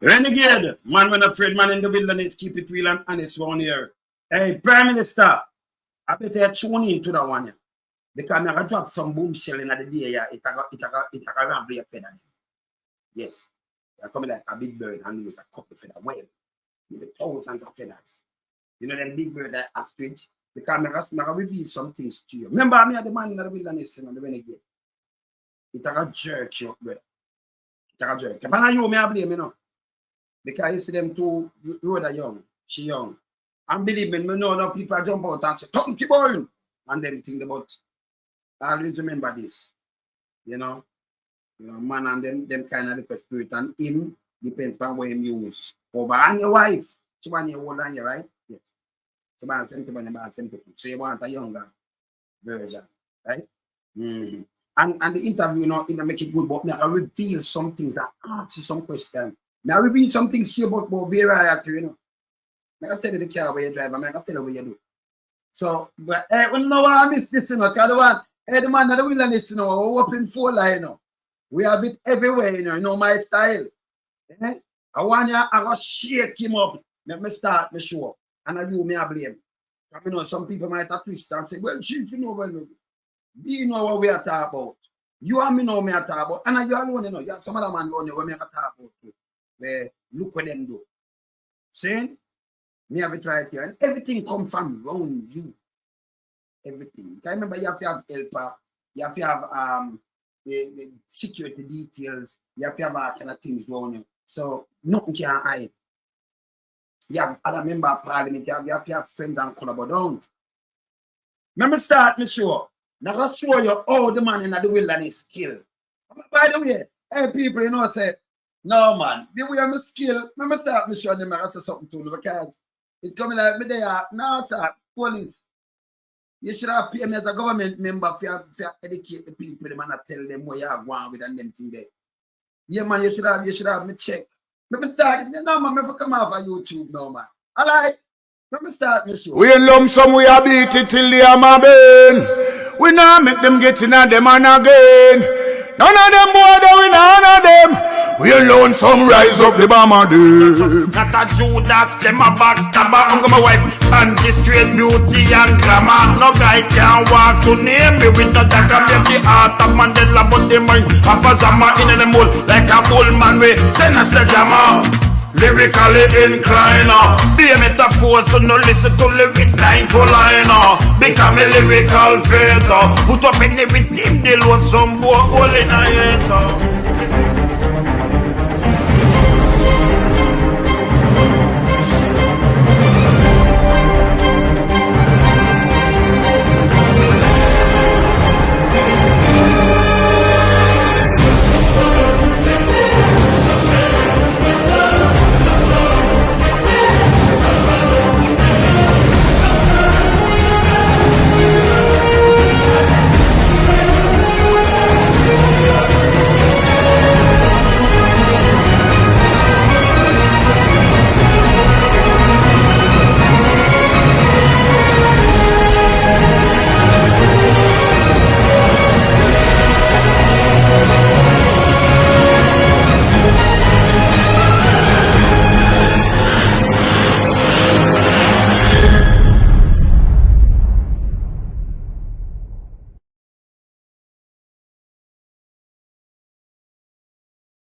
Renegade, man when afraid man in the wilderness, keep it real and honest one here. Hey, Prime Minister, I better tune into that one here. Because I'm going to drop some bombshell in the day, yeah, it's a ramp for your feather. Yes, they're coming like a big bird and lose a couple feather. Well, with thousands of feathers. You know, them big bird that ostrich, because I'm going to reveal some things to you. Remember, I'm the man in the wilderness, you know, the renegade. It's a jerk, you brother. It's a jerk. If I know you, I blame you know. Because you see them two, Rhoda young, she young. And believe me, know enough people jump out and say, "Come, keep on," and them think about. I always remember this, you know, man and them kind of the spirit, and him depends on what him use. Over and your wife, she want you older than you, right? Yes. So about 70, about 72. So you want a younger version, right? Mm-hmm. And the interview, you know, it make it good, but I reveal some things. I ask you some questions. Now reveal some things to you about variety, you know. I can tell you the car where you drive, I can tell you what you do. So, but we know I miss this, you know, because the one, the man of the wilderness, you know, we're open 4 line, you know. We have it everywhere, you know my style. I want you, I go shake him up. Let me start the show. And I do me a blame. Because you know, some people might have twist and say, well, shake you know, well, you know what we are talking about. You and me know me are talking about. And you alone, you know, you have some other man down there where me are talking about too. Where look what them do. Saying, me have it right here. And everything come from around you. Everything. I remember you have to have helper, you have to have the security details, you have to have all kind of things around you. So nothing can hide. You have other member of parliament, you have to have friends and collaborate. Don't. Let me start my show. Now I'll show you how the man in the wilderness skill. By the way, hey people, you know, say, no man, the way I'm a skill, let me start my show and I say something to you because it's coming like me there. No, sir, police. You should have PM as a government member for educate the people, the man, and tell them what you have going with and them thing there. Yeah, man, you should have me check. Let me start. No, man, never come off of YouTube, no, man. All right. Let me start my show. We in lump sum, we a beat it till they are my burn. We now make them get in a them and again. None of them boy, we none of them. We alone some rise up the bomber them. Not a Judas, them a backstabber. I'm my wife, and this straight beauty and glamour. No guy can walk to name me with no dagger. Maybe the heart of Mandela, but the mind of a Zama in the mold. Like a bull man, we send us the glamour. Lyrically inclined, be a metaphor, so no listen to lyrics line to line. Become a lyrical fader. Put up in everything, they load some boy all in a head.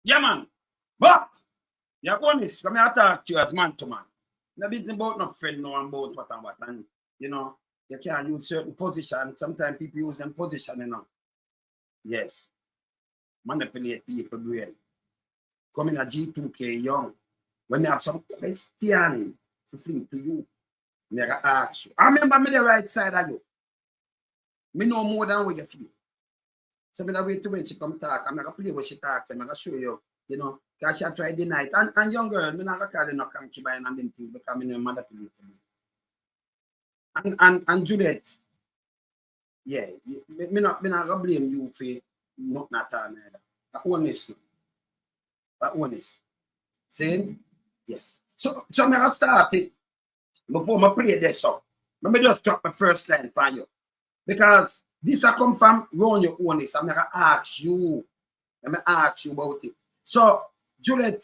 Yeah, man. But you're honest. Come here, talk to you as man to man. No business about no friend, no about what and what. And, you know, you can't use certain position. Sometimes people use them position, you know. Yes. Manipulate people brain. Come in a G2K young. When they have some question to fling to you, they can ask you. I remember me the right side of you. Me know more than what you feel. So I'm going to wait till when she come talk. I'm going to play what she talks. I'm going to show you, you know, because she tried the night. And young girl, I'm not going to call her no concubine and them things because I'm in mother police. And Juliet, yeah, I'm not going to blame you for nothing at all. That's honest. That's honest. See? Yes. So I'm going to start it before I play this song. Let me just drop my first line for you. Because this I come from around your honest. I'm going to ask you. Let me ask you about it. So, Juliet,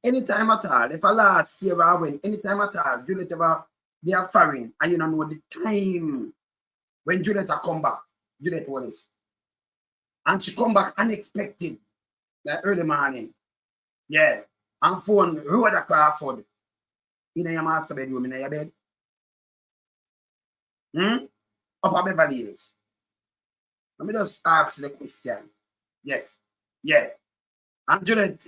anytime at all, if I last year I win, anytime at all, Juliet ever they are foreign, and you don't know the time when Juliet come back, Juliet Holness. And she come back unexpected, like early morning. Yeah. And phone Rhoda Crawford in your master bedroom, in your bed. Upper Beverly Hills. Let me just ask the question. Yes. Yeah. And Juliet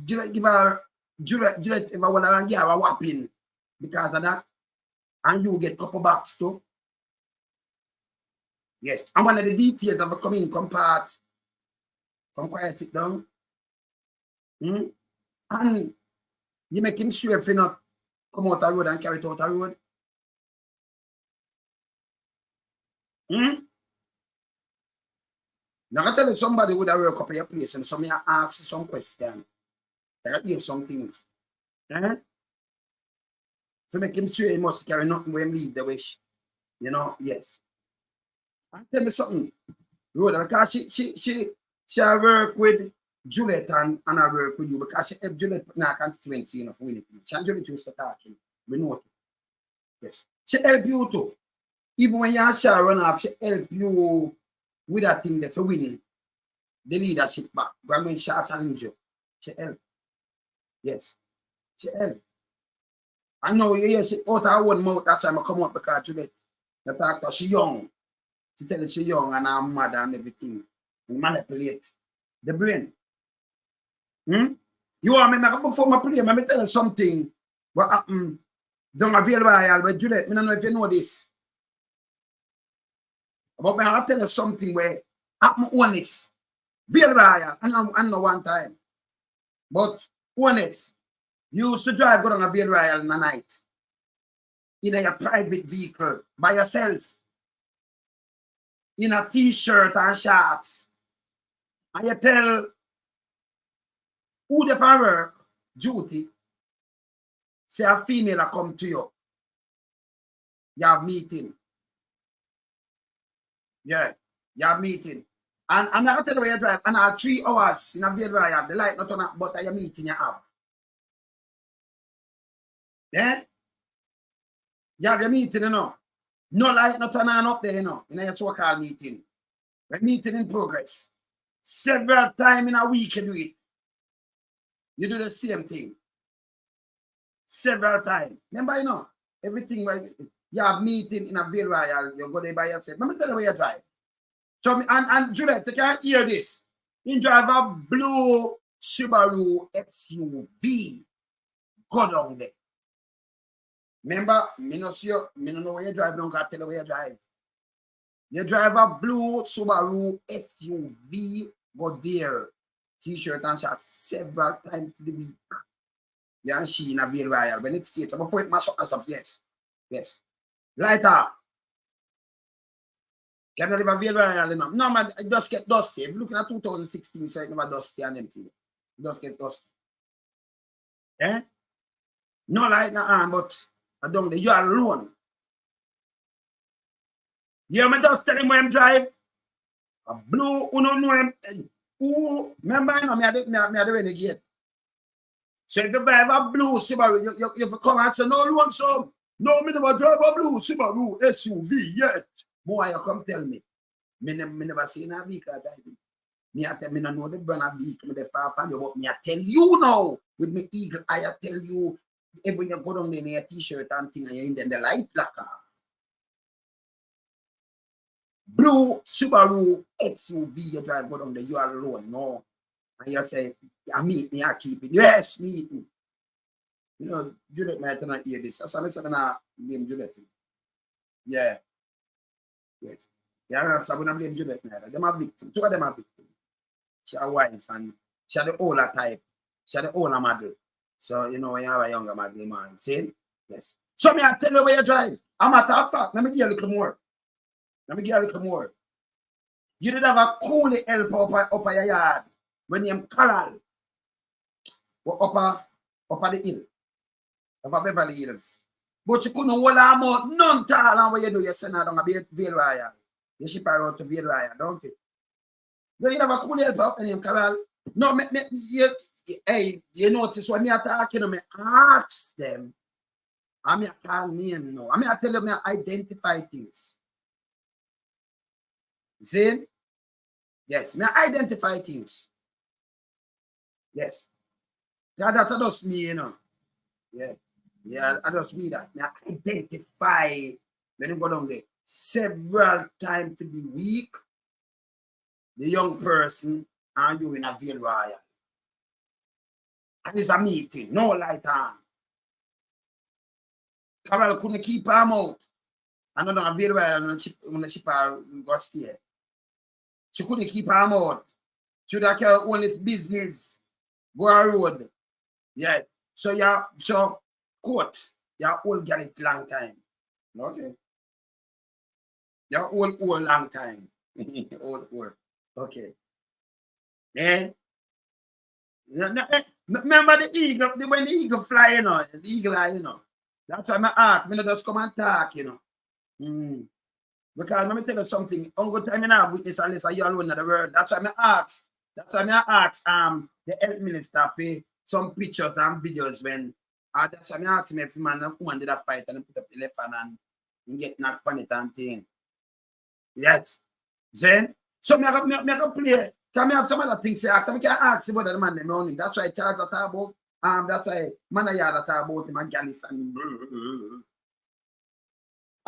give her, Juliet if I want to give her a whopping because of that. And you get couple bucks too. Yes. And one of the details of a coming part. Come quiet it down. And you make him sure if you not come out the road and carry it out the road. Now I tell you somebody would have work up at your place and some ask some question. I hear some things. So make him sure he must carry nothing when he leave the wish. You know, yes. And tell me something, Rhoda, because she work with Juliet and I work with you because she helped Juliet in our constituency enough with it. She and Juliet used to talking. We know it. Yes. She help you too. Even when you shall run off, she help you with that thing there for winning the leadership back. When she challenge you, she help. Yes. She help. I know you hear she out her own mouth, that's why I come up because Juliet, the talk she young. She tell you she young and I'm mad and everything. And manipulate the brain. You want me before my play, let me tell you something. What happened? Don't avail royal with Juliet. I don't know if you know this. But I'll tell you something where happened honest. Veil royal. I know one time. But honest. You used to drive go down a Veil Royal in the night. In a private vehicle by yourself. In a t-shirt and shorts. And you tell who the work duty, say a female a come to you. You have meeting. Yeah, you have meeting. And I'm not going to tell you where you drive. And 3 hours in a Veil Royal, the light not on up, but your meeting you have. Yeah? You have your meeting, you know. No light not on up there, you know. In your so-called meeting. A meeting in progress. Several times in a week you do it. You do the same thing. Several times. Remember, you know, everything where you have meeting in a Veil Royal, you go there by yourself. Let me tell you where you drive. So, and Juliet, you can't hear this. You drive a blue Subaru SUV. Go down there. Remember, me no know where you drive, don't tell you where you drive. You drive a blue Subaru SUV, go there. T-shirt and shorts several times to the week. Yeah, and she in a Veil Royal. When it states, before it mash up, yes. Yes. Light off. Can you live a Veil Royal enough? No, man, it just get dusty. If you're looking at 2016, so it never dusty and empty. It just get dusty. Eh? No light no arm, but I don't know. You are alone. You hear me just tell him where I'm drive? A blue, who don't know him. Who, remember, I know me are the renegade. So if you drive a blue Subaru, you come and say, no, one some. No, me never drive a blue Subaru SUV yet. Boy, you come tell me. Me never seen a vehicle driving. Me no know the brand of vehicle, me the far from you, but me I tell you now, with me eagle eye, I tell you, if when you go down there in your t-shirt and thing, and you're in there, the light black off. Blue Subaru SUV, you drive go down there, you are alone, no. And you say, I meet me, I keep it. Yes, meet me. You know, Juliet might not hear this. That's why I said, blame Juliet. Yeah. Yes. Yeah, so I'm going to blame Juliet. Them are victims. 2 of them are victims. She a wife and she the older type. She the older model. So, you know, when you have a younger model, man, see? Yes. So, me, I tell you where you drive. I'm matter of fact, let me give you a little more. You did have a coolie help up your yard when you Carol. Up the hill. Up Beverly Hills. But you couldn't hold her mouth none tall and what you do, you send her down a Veil Royal. You ship her out to Veil Royal, don't you? You have a coolie help up and you Carol. No, hey, you notice when me talking, me ask them. I mean, I call name no. I mean, I tell you, me identify things. See? Yes, me identify things. Yes. Yeah, that's just me, you know. Yeah. Yeah, I just me that. Me identify when you go down there several times to the week. The young person and you in a Ville Royal. And it's a meeting, no light on. Carol couldn't keep her mouth. And not a Ville Royal on the ship got stay. She couldn't keep her mouth. She would have own its business. Go a road. Yeah. So so court. You're old girl it long time. Okay. You're old long time. old. Okay. Yeah. Remember the eagle, when the eagle fly, you know, the eagle eye, you know. That's why my art, me not just come and talk, you know. Because let me tell you something, uncle time you have witness unless you alone in the world. That's why I ask. That's why I ask the health minister for some pictures and videos when that's why I ask him if man and woman did a fight and put up the left hand and get knocked on it and thing. Yes. Then so me I can play. Can me have some other things to ask? I can ask about the man them only. That's why Charles are talking about. That's why man are talking about him and Gallis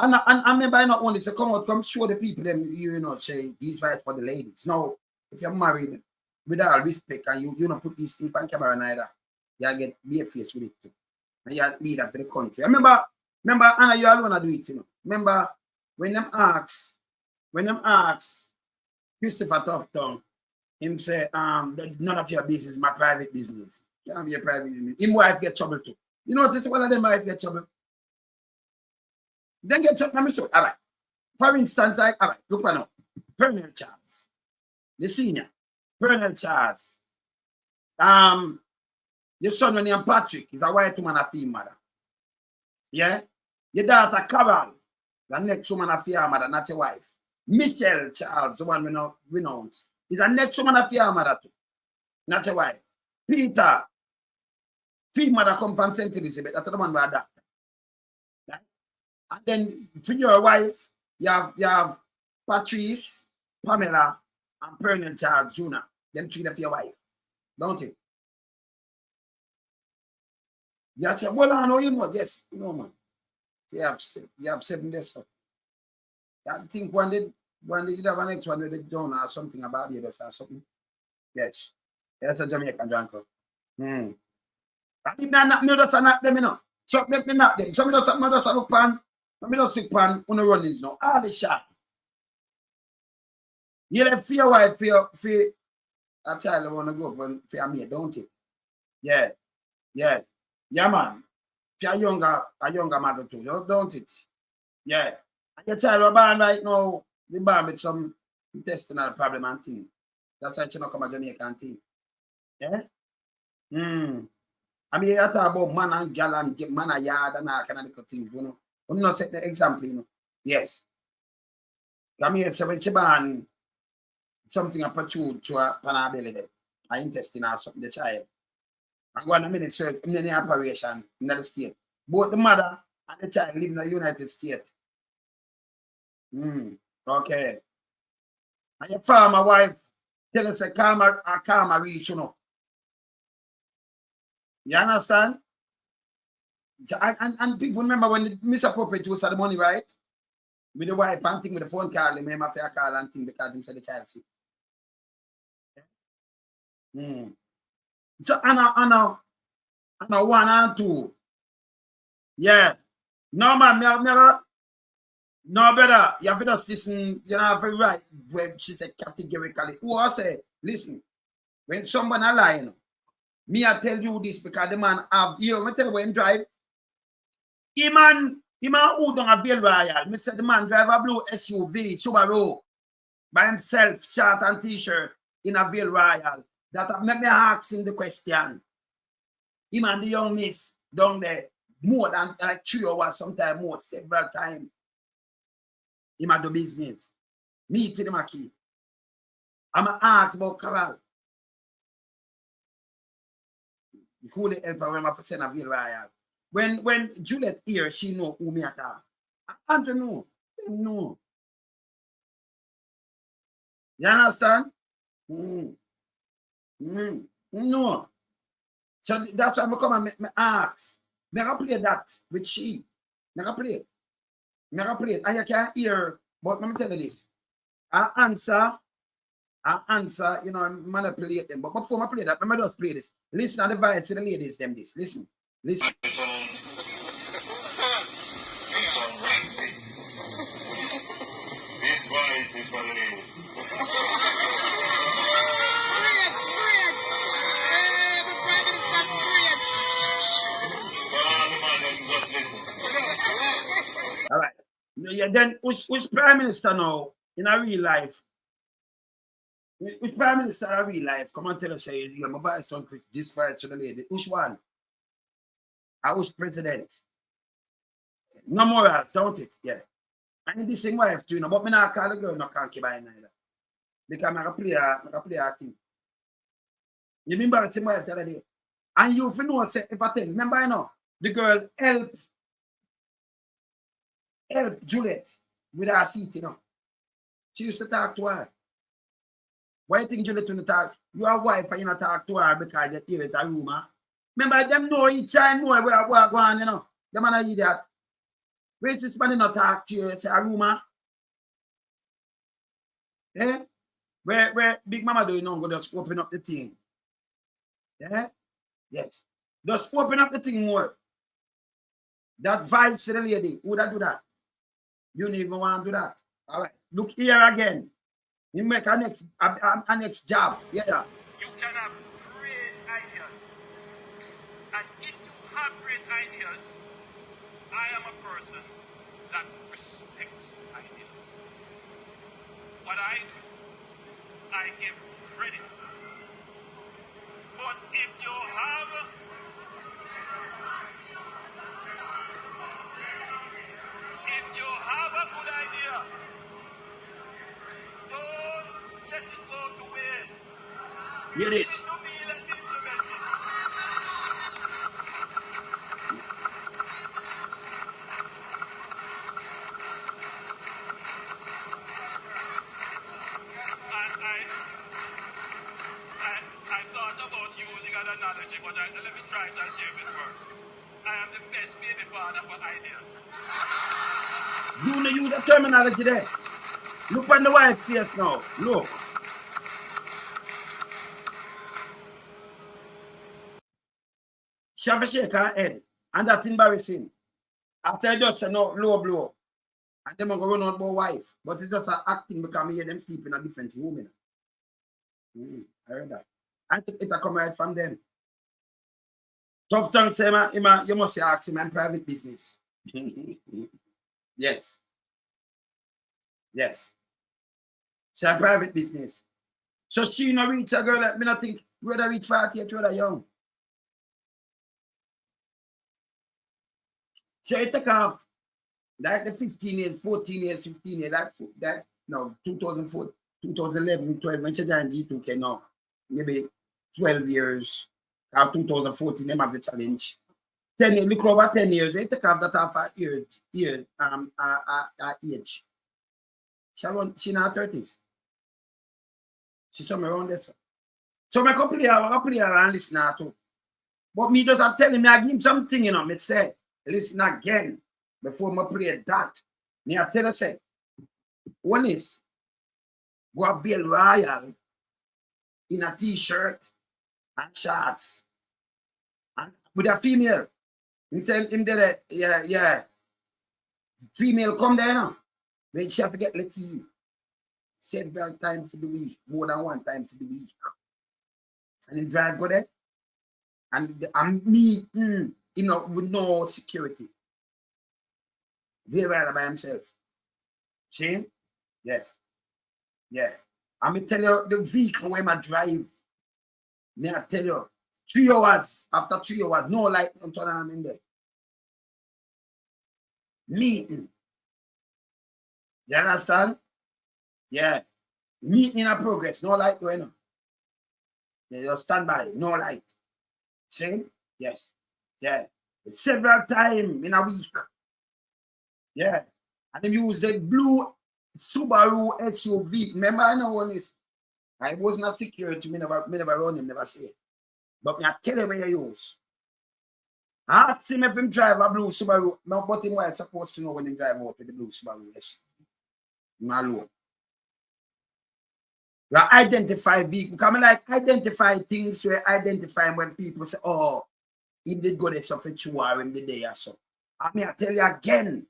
and I remember not only to come show the people them, you know, say these vibes for the ladies. Now, if you're married, with all respect, and you don't put these things on camera neither, you get be a face with it too. And you leader for the country. Remember, Anna, you all wanna do it, you know. Remember when them ask Christopher Tufton, him say, none of your business, my private business. Can't be a private business. Him wife get trouble too. You notice one of them wife get trouble. Then get up, let me show you. All right. For instance, all right, look now. Pernell Charles, the senior. Pernell Charles. Your son named Patrick is a white woman, a female mother. Yeah? Your daughter Carol, the next woman, a female mother, not your wife. Michelle Charles, the one we know renounce, is a next woman, a female mother too, not your wife. Peter, female mother come from St. Elizabeth, that's the one by a doctor. And then for your wife, you have Patrice, Pamela, and Pernell Charles Jr. Them three for your wife, don't you? You say, well, I know you know, yes, no man. You have 7 days. So. I think one day you have an next one where they don't or something about you or something. Yes. That's a Jamaican jungle. I think not them, you know. So me not them. So me just look pan. Let me just look pan on the runnings now. All the shot. You left for your wife, for a child want to go for your mate, don't you? Yeah. Yeah, man. For a younger mother too, don't it? Yeah. And your child was born right now, they born with some intestinal problem and thing. That's why she not come a Jamaican thing. Yeah? I mean, I talk about man and girl and man and yard and all kind of little things, you know. I'm not setting the example, you know. Yes. I mean, so when she born, something a protrude to a pan belly there, an intestine or something, the child. And go on a minute, so in the operation in the state. Both the mother and the child live in the United States. Okay. And your farmer wife tell us a karma reach, you know. You understand? And people remember when the misappropriate use of the money, right? With the wife and thing with the phone call, they have to call and thing because they said the child sick. So Anna 1 and 2. Yeah. No man, no brother, you have to just listen, you know, very right. When she said categorically, who I say, listen, when someone a lie, you know, me I tell you this because the man have, you know, me tell you when drive. He man who don't have Ville Royal. Me said the man drive a blue SUV, Subaru, by himself, shirt and t-shirt in a Ville Royal. That make me asking the question. Him and the young miss down there more than like 3 hours, sometimes more, several times. Him at the business. Me to the Maki. I'm asked about Carol. The cool help her when I send a bill royal. When Juliet here, she know who me attack. Andrew know. Them know. You understand? No. So that's why I come and me ask. Me I play that with she. Me I play it. Me I play it. And you can't hear, but let me tell you this. I answer, you know, I manipulate them. But before I play that, let me just play this. Listen to the voice to the ladies, them this. Listen. Listen. This voice is for the ladies. All right. Yeah, then which prime minister now in a real life? Which prime minister in a real life? Come on, tell us, say you're my vice on this fight to the lady. Which one? I was president. No morals, don't it? Yeah. And this same wife too, you know, but me not call the girl no concubine neither. Because I play a thing. You remember the same wife the other day? And you know say if I tell you, remember you know, the girl help Juliet with her seat, you know. She used to talk to her. Why you think Juliet when you talk? Your wife and you not talk to her because you hear it a rumor. Remember them know each other, know where go on, you know. Them man are idiot. Wait this man not talk to you, it's a rumor. Eh? Where Big Mama do you know go just open up the thing. Yeah? Yes. Just open up the thing more. That vice to the lady, would I do that? You don't even want to do that. All right. Look here again. You make a next job. Yeah. You can have great ideas. And if you have great ideas, I am a person that respects ideas. What I do, I give credit. But if you have a good idea, don't let it go to waste. Here it is. To be let me implement it. I thought about using an analogy, but let me try to see if it works. I am the best baby father for ideas. You know use the terminology there. Look on the wife face now. Look. She have to shake her head. And that's embarrassing. After I just say no low blow. And them are going on about wife. But it's just an acting because I hear them sleep in a different room. I heard that. I think it come right from them. Tough tongue say, you must say ask him in private business. Yes. Yes. She a private business. So she not reach a girl that me not think whether reach 40 or whether young. So you take off like the 15 years, 14 years, 15 years, that no 2004, 2011, 12 when she joined G2K now. Maybe 12 years. Or 2014, them have the challenge. 10 years, look over 10 years, you take off that half age. She in her 30s. She's somewhere around there. So I can play her and listen her too. But me just telling me, I give him something, you know, me say, listen again before I play that. Me I tell her, say, one is, go up Bill Royal in a t-shirt and shorts. And with a female. Him there, yeah. Female come there now. Then she have to get the team several times for the week, more than one time for the week. And then drive go there. And me, you know, with no security. Very well by himself. See? Yes. Yeah. I'm going to tell you the vehicle where I drive. May I tell you, 3 hours, after 3 hours, no light until I'm in there. Meeting. You understand? Yeah. Meeting in a progress, no light going on. You just stand by, no light. See? Yes. Yeah. Several times in a week. Yeah. And them use the blue Subaru SUV. Remember, I know one is, I was not security, me never run him, never say it. But me I tell you where you use. I asked him if him drive a blue Subaru. No, but him wife supposed to know when he drive out with the blue Subaru SUV. My alone. You identify vehicles. Because I like identify things where identify when people say, oh, he did go there so for 2 hours in the day or so. I mean, I tell you again.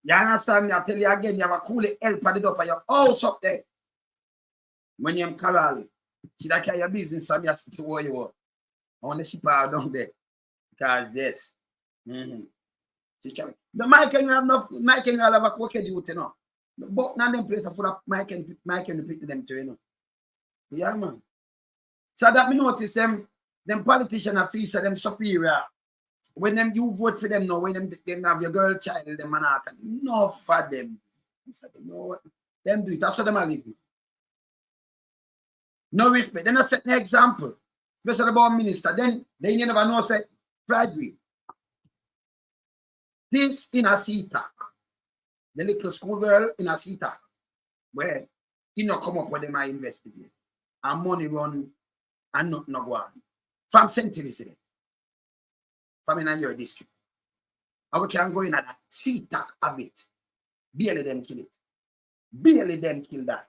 You understand me? I tell you again, you have a cool help at the door of your house up there. When you're in Carol, see that kind of business, so you sit where you are. I want to ship out down there. Because yes. The Mike and you have enough, Mike and you have a cocaine duty, you know. But none of them places are full of Mike and pick them too, you know. Yeah, man. So that me notice them politicians are feel them superior. When them you vote for them now, when them have your girl child, them man no for them. So them know them do it. That's how them are living. No respect. They're not setting an example. Especially about minister. Then you never know say Friday. This in a CTAC. The little school girl in a CTAC. Where you know come up with them I investigate. And money run and not go on. From St. Elizabeth. From in your district. And we can go in at that CTAC of it. Barely them kill it. Barely them kill that.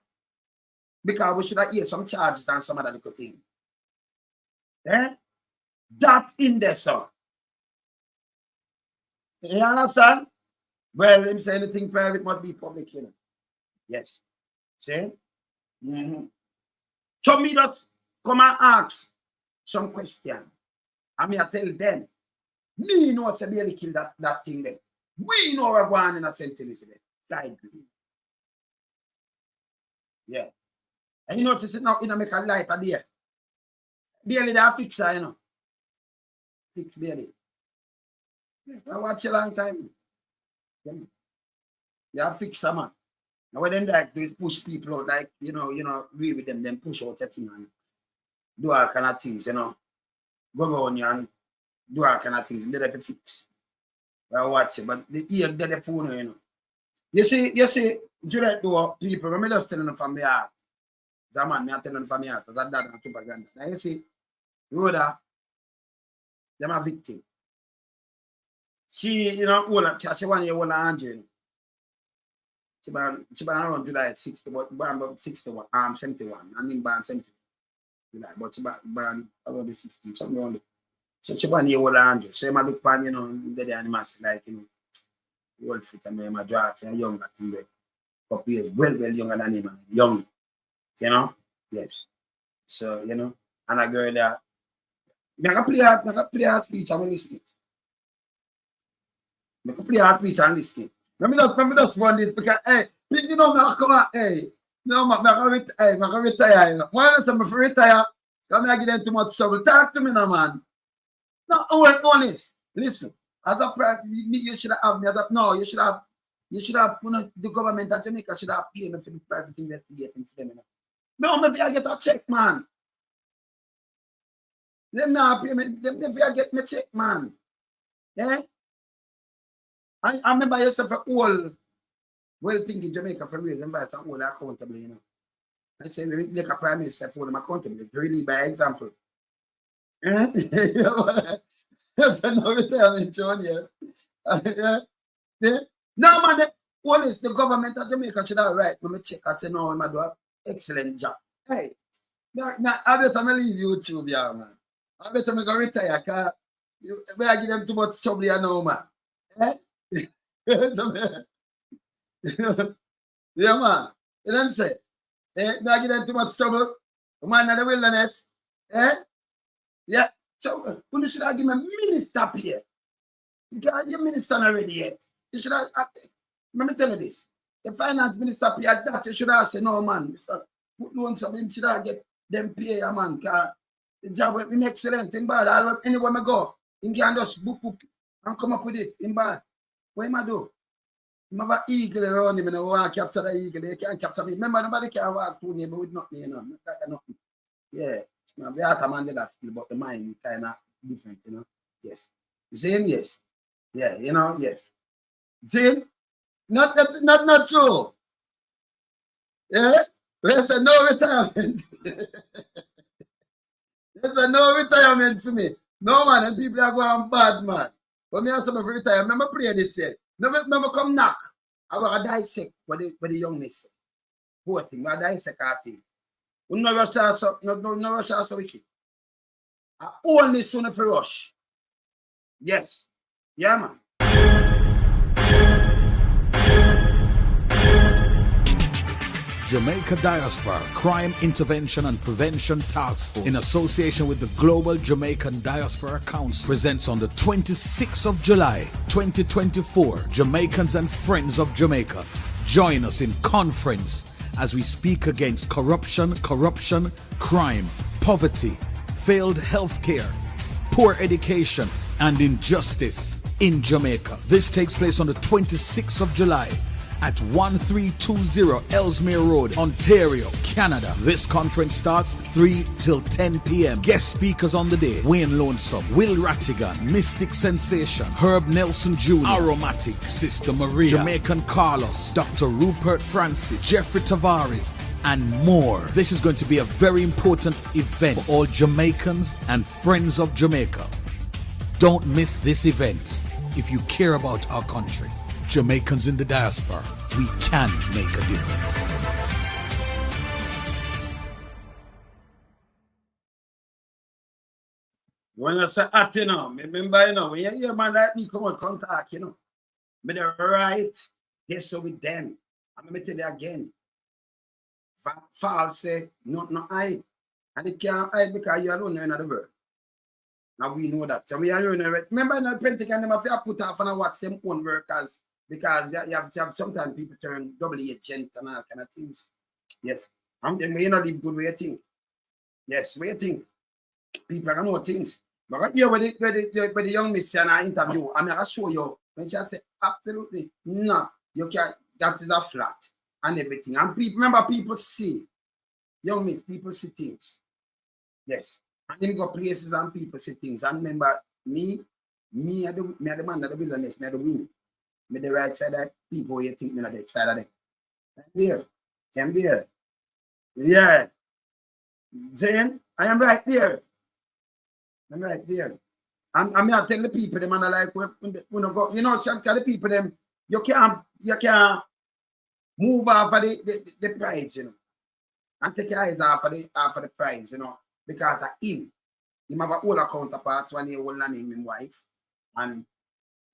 Because we should have hear some charges and some other little thing. Eh? That in there, sir. You understand? Well, him say anything private must be public, you know. Yes. See? So me just come and ask some question. I mean, I tell them, me know say barely kill that thing there. We know we're going in a St. Elizabeth. Side green. Yeah. And you notice it now, you know, make a light a day. Barely they are fixer, you know. Fix barely. Yeah, I watch a long time. Yeah. They are fixer, man. And what them like do is push people out, like, you know, agree with them, then push out everything and do all kind of things, you know. Go on you and do all kind of things. They have to fix. I watch it, but the ear dead the phone, you know. You see, Juliet do people, when me just telling them from the heart. The man, me are telling them from the heart, so that and super grand. Now you see, Rhoda, them a victim. She, you know, she 1 year old and you know. She born around July 60, but born about 61, 71. I mean born 70. July, but she born around the 16, something around it. So she 1 year old and you. So I look pan, you know, the animals like, you know, old foot and my draft and younger thing there. Couple years, well younger than him, young. You know? Yes. So, you know, and a girl there. I can play her speech and listen it. I can play her speech and listen it. Let me just run this because, hey, you know, I come out, hey, no, I'm going to retire, you know. Why don't I retire? Come here, get into too much trouble. Talk to me now, man. No, honest. Listen, as a private, you should have me as a, no, you should have, you know, the government of Jamaica should have paid me for the private investigating for them, you know. No, if I get a check, man. Them not pay me, them if I get me check, man. Yeah? I remember yourself a whole well-thinking Jamaica for raising vice and all accountable, you know. I say we like a prime minister for them accountable, really by example. No retirement, John, yeah. No, man, all is the government of Jamaica should have right. Let me check and say, no, I'm do an excellent job. Hey, now I better leave YouTube, yeah, man. I better go retire, because I give them too much trouble, you know, man. Eh? Yeah, man. You don't say. Eh? I give them too much trouble. Man in the wilderness. Eh? Yeah. So, you should have given a minister up here. You can't give minister already yet. You should have, let me tell you this. The finance minister up here, that you should have said, no, man, Mr. Put loans of him, should have get them pay, man. The job will be excellent in bad. Anywhere I go, he can just book and come up with it in bad. What am I do? I have an eagle around him and I want to capture the eagle. They can't capture me. Remember, nobody can walk through me with nothing, you know. Nothing. Yeah. The heart of man did that still, but the mind kind of different, you know. Yes. Zane, yes. Yeah, you know, yes. Zane, not true. Yeah? That's a no retirement. That's a no retirement for me. No, man, and people are going bad, man. But me have to retire. Remember play this here. Remember come knock. I got to dissect what the youngness say. Poor thing, I dissect our thing. We no rush out so wicked. I only soon if you rush. Yes. Yeah, man. Jamaica Diaspora Crime Intervention and Prevention Task Force, in association with the Global Jamaican Diaspora Council, presents on the 26th of July 2024 Jamaicans and Friends of Jamaica. Join us in conference as we speak against corruption, crime, poverty, failed healthcare, poor education, and injustice in Jamaica. This takes place on the 26th of July at 1320 Ellesmere Road, Ontario, Canada. This conference starts 3 till 10 p.m. Guest speakers on the day: Wayne Lonesome, Will Rattigan, Mystic Sensation, Herb Nelson Jr., Aromatic, Sister Maria, Jamaican Carlos, Dr. Rupert Francis, Jeffrey Tavares, and more. This is going to be a very important event for all Jamaicans and friends of Jamaica. Don't miss this event if you care about our country. Jamaicans in the diaspora, we can make a difference. When I say at, you know, remember, you know, when you hear a man like me come out contact, you know, me the right, yes, so with them. I'm going to tell you again, false say, not hide. And it can't hide because you're alone in the world. Now we know that. So we are alone. Remember, in the Pentagon, they have to put off and watch them own workers. Because you have sometimes people turn double agent and all kind of things. Yes. And then we not live good way you think. Yes, way you think. People are gonna know things. But here with the young miss and I interview, I'm gonna show you when she say absolutely no, you can't, that is a flat and everything. And people remember, people see young miss, people see things. Yes. And then go places and people see things. And remember, me are the man that the wilderness, me are the women. Me the right side of people, you think me not the side of them. I'm there. Yeah. Then I am right there. I'm right there. I'm here tell the people them and I like when go, you know, the people them, you can't move off of the prize, you know. And take your eyes off of the prize, you know, because of him. He have a older counterpart when he hold on him wife. And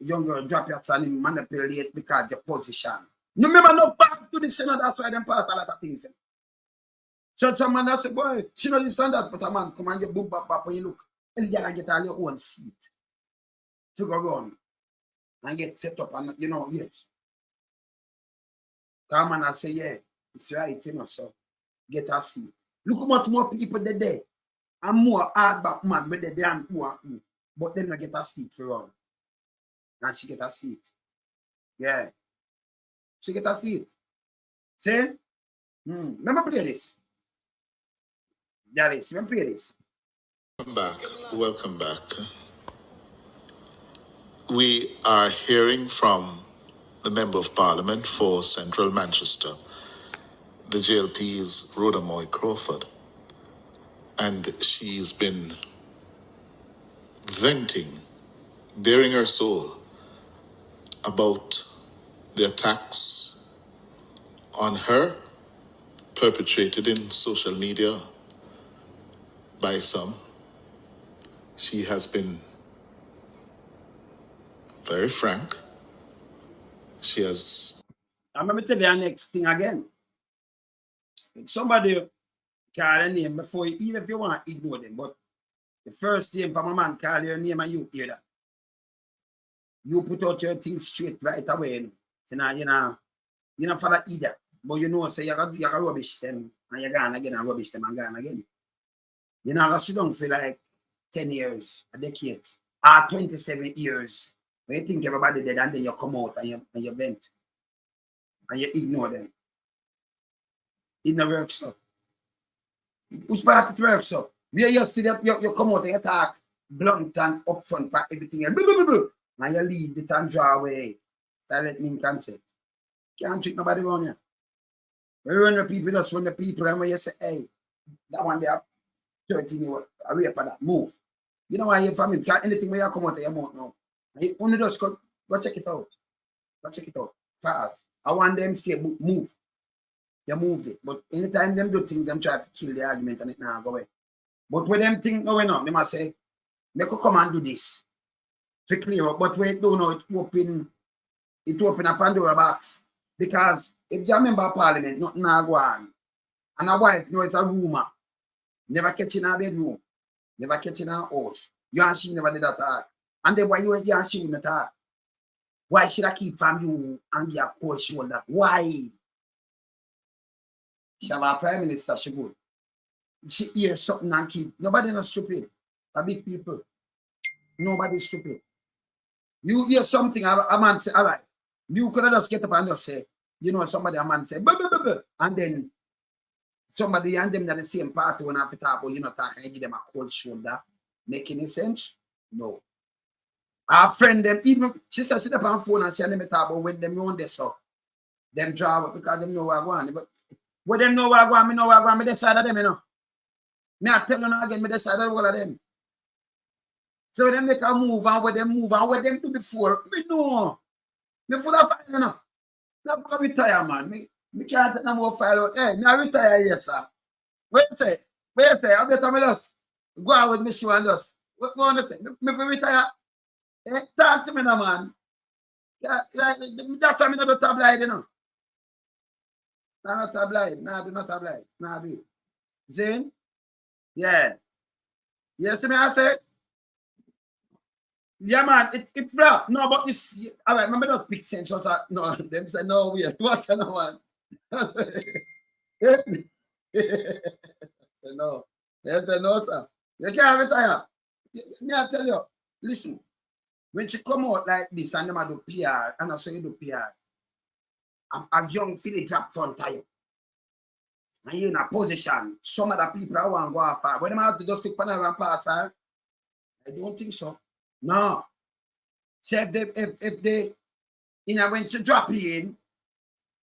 young girl drop your son and manipulate because your position. You remember no back to the Senate, that's why they pass a lot of things. So some man say, boy, she know this and that, but a man come and get boom back when you look, and you get all your own seat to go run and get set up and you know, yes. Come and I say, yeah, it's right, you know, so get a seat. Look how much more people there and more hard back man with the damn poor, but then I get a seat for run. And she get a seat. Yeah. She get a seat. See? Remember play this. Dallas, remember play this. Welcome back. We are hearing from the Member of Parliament for Central Manchester, the JLP's Rhoda Moy Crawford. And she's been venting, bearing her soul about the attacks on her perpetrated in social media by some. She has been very frank. She has... I'm going to tell you the next thing again. If somebody call a name before you, even if you want to ignore them, but the first name from a man call your name and you hear that. You put out your things straight right away. You know for that either. But you know, say you got rubbish them and you're gone again and rubbish them and gone again. You know, I sit down for like 10 years, a decade, 27 years. When you think everybody dead and then you come out and you vent and you ignore them. It never works up. Which part it works up? We are yesterday, you come out and you talk blunt and upfront for everything. And you leave it and draw away. Silent mean concept. Can't treat nobody around you. When you run the people, just run the people, and when you say, hey, that one there, 13 years away for that, move. You know why you're from him? Can't anything where you come out of your mouth now. And you only just go check it out. Go check it out. Fast. I want them to say, move. You moved it. But anytime them do things, them try to kill the argument and it now go away. But when them things going up, they must say, they could come and do this. To clear up. But when it don't know, it open a Pandora box. Because if you're a member of parliament, nothing now go on. And a wife, no, it's a rumor. Never catch in her bedroom. Never catch in her house. You and she never did that talk. And then why you and she wouldn't talk? Why should I keep from you and be a cold shoulder? Why? She have a prime minister, she good. She hears something and keep. Nobody not stupid. A big people. Nobody's stupid. You hear something, a man say, all right. You could have just get up and just say, you know, somebody, a man say, buh, buh, buh, buh. And then somebody and them that the same party when I have to talk about, you know, talk and you give them a cold shoulder. Make any sense? No. Our friend them, even, she said, sit up on phone and she and them talk about when them know this so. Them draw up because them know what I want. But when them know what I want, me know what I want, me decide of them, you know. Me I tell you now again, me decide of all of them. So when them make a move and what them move and what them do before, me know. Me full of fire, you know. I'm going to retire, man. Me can't take no more fire. Hey, me I retire here, sir. Wait say, I better me just go out with me shoe and just. What you understand? Me retire. Hey, talk to me now, man. Yeah, that's why me not do tabloid, you know. Not tabloid. Nah, do not tabloid. Nah, do it. Zane? Yeah. Yes, me I say. Yeah, man, it flop. No, but this, all right, remember those big sense. No, them say, no, we watch another one. Say, no. They say, no, sir. You can't retire. Me, I tell you, listen, when she come out like this and them I do PR, and I say you do PR, a young filly drop front tire. And you're in a position, some of the people I want to go after. When them have to just take panel and pass, I don't think so. No. So if they when she drop in,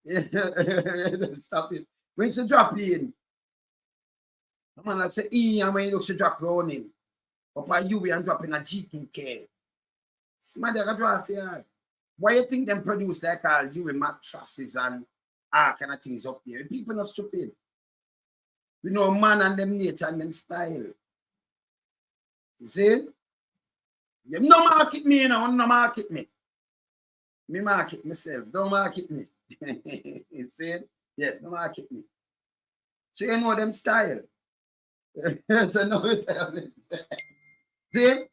stop it. When she drop in, come on, I say, and when you look, she drop running. Up at you and dropping a G2K. Somebody got drop here. Why you think them produce like all you with mattresses and all kind of things up there? People are stupid. We know man and them nature and them style. You see? You no market me, you know, no market me. Me market myself. Don't market me. You see? Yes, no market me. So you know them style. So no see?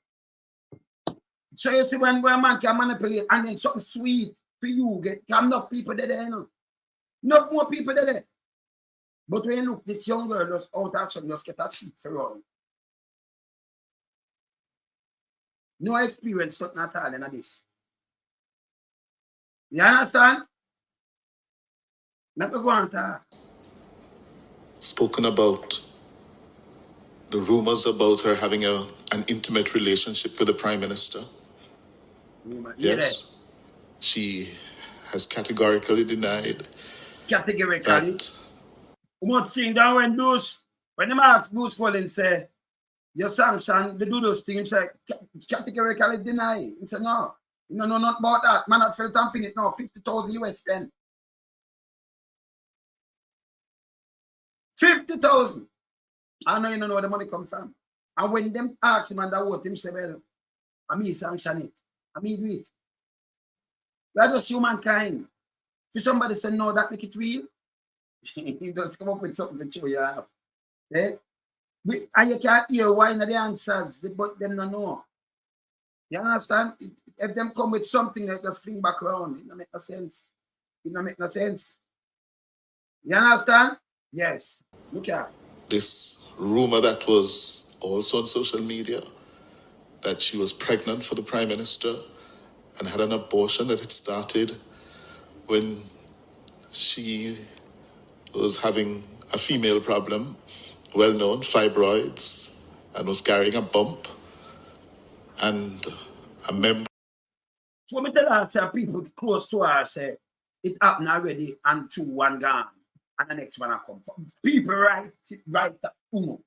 So you see when a man can manipulate and then something sweet for you, get enough people there, you know. Enough more people there. But when you look, this young girl just out of something, just get a seat for all. No experience, not at all in this. You understand? Let me go on talk. Spoken about the rumors about her having an intimate relationship with the Prime Minister. Yes. She has categorically denied. Categorically. You must think that when them ask Bruce Collins say, your sanction, they do those things, say, categorically deny. He said, no, you know not about that. Man, not felt and finished now, 50,000 US spend. 50,000. I know you don't know where the money comes from. And when them ask him and that vote, him say, well, I mean sanction it. I mean do it. We are just humankind. If somebody say no, that make it real, he just come up with something to show you have. Eh? And you can't hear why not the answers, but them don't know. You understand? If them come with something that just fling back around, it don't make no sense. It don't make no sense. You understand? Yes. Look at this rumor that was also on social media that she was pregnant for the Prime Minister and had an abortion that had started when she was having a female problem, well known, fibroids. and was carrying a bump, and a member. So me tell her, say people close to her say it happened already and 2-1 gone. And the next one I come from. People right uno.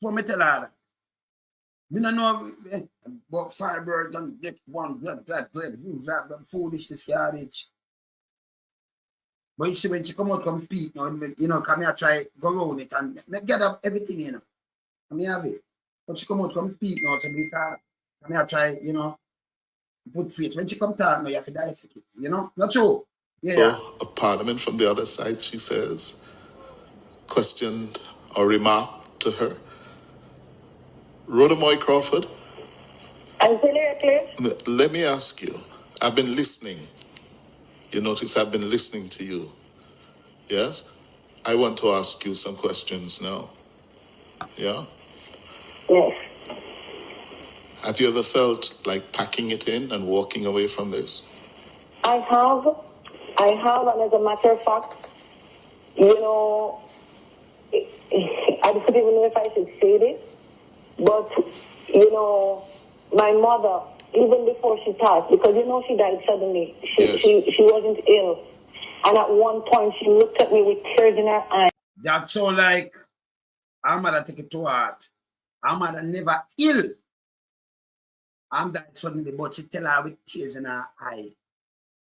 So me tell her that. Me don't know about fibers and get one blood, foolishness garbage. But you see when she come out come speak, come here try go around it and get up everything, Come here have it. But she come out come speak now, so we talk. Come here try, put faith. When she come talk, you have to dissect it, Not true. Yeah. Of Parliament from the other side, she says, questioned or remarked to her, Rhoda Moy Crawford, let me ask you, I've been listening. You notice I've been listening to you. Yes? I want to ask you some questions now. Yeah? Yes. Have you ever felt like packing it in and walking away from this? I have, and as a matter of fact, I don't even know if I should say this, but, my mother, even before she passed, because, she died suddenly. She wasn't ill. And at one point, she looked at me with tears in her eyes. That's so like, our mother take it to heart. Our mother never ill. I'm died suddenly, but she tell her with tears in her eye.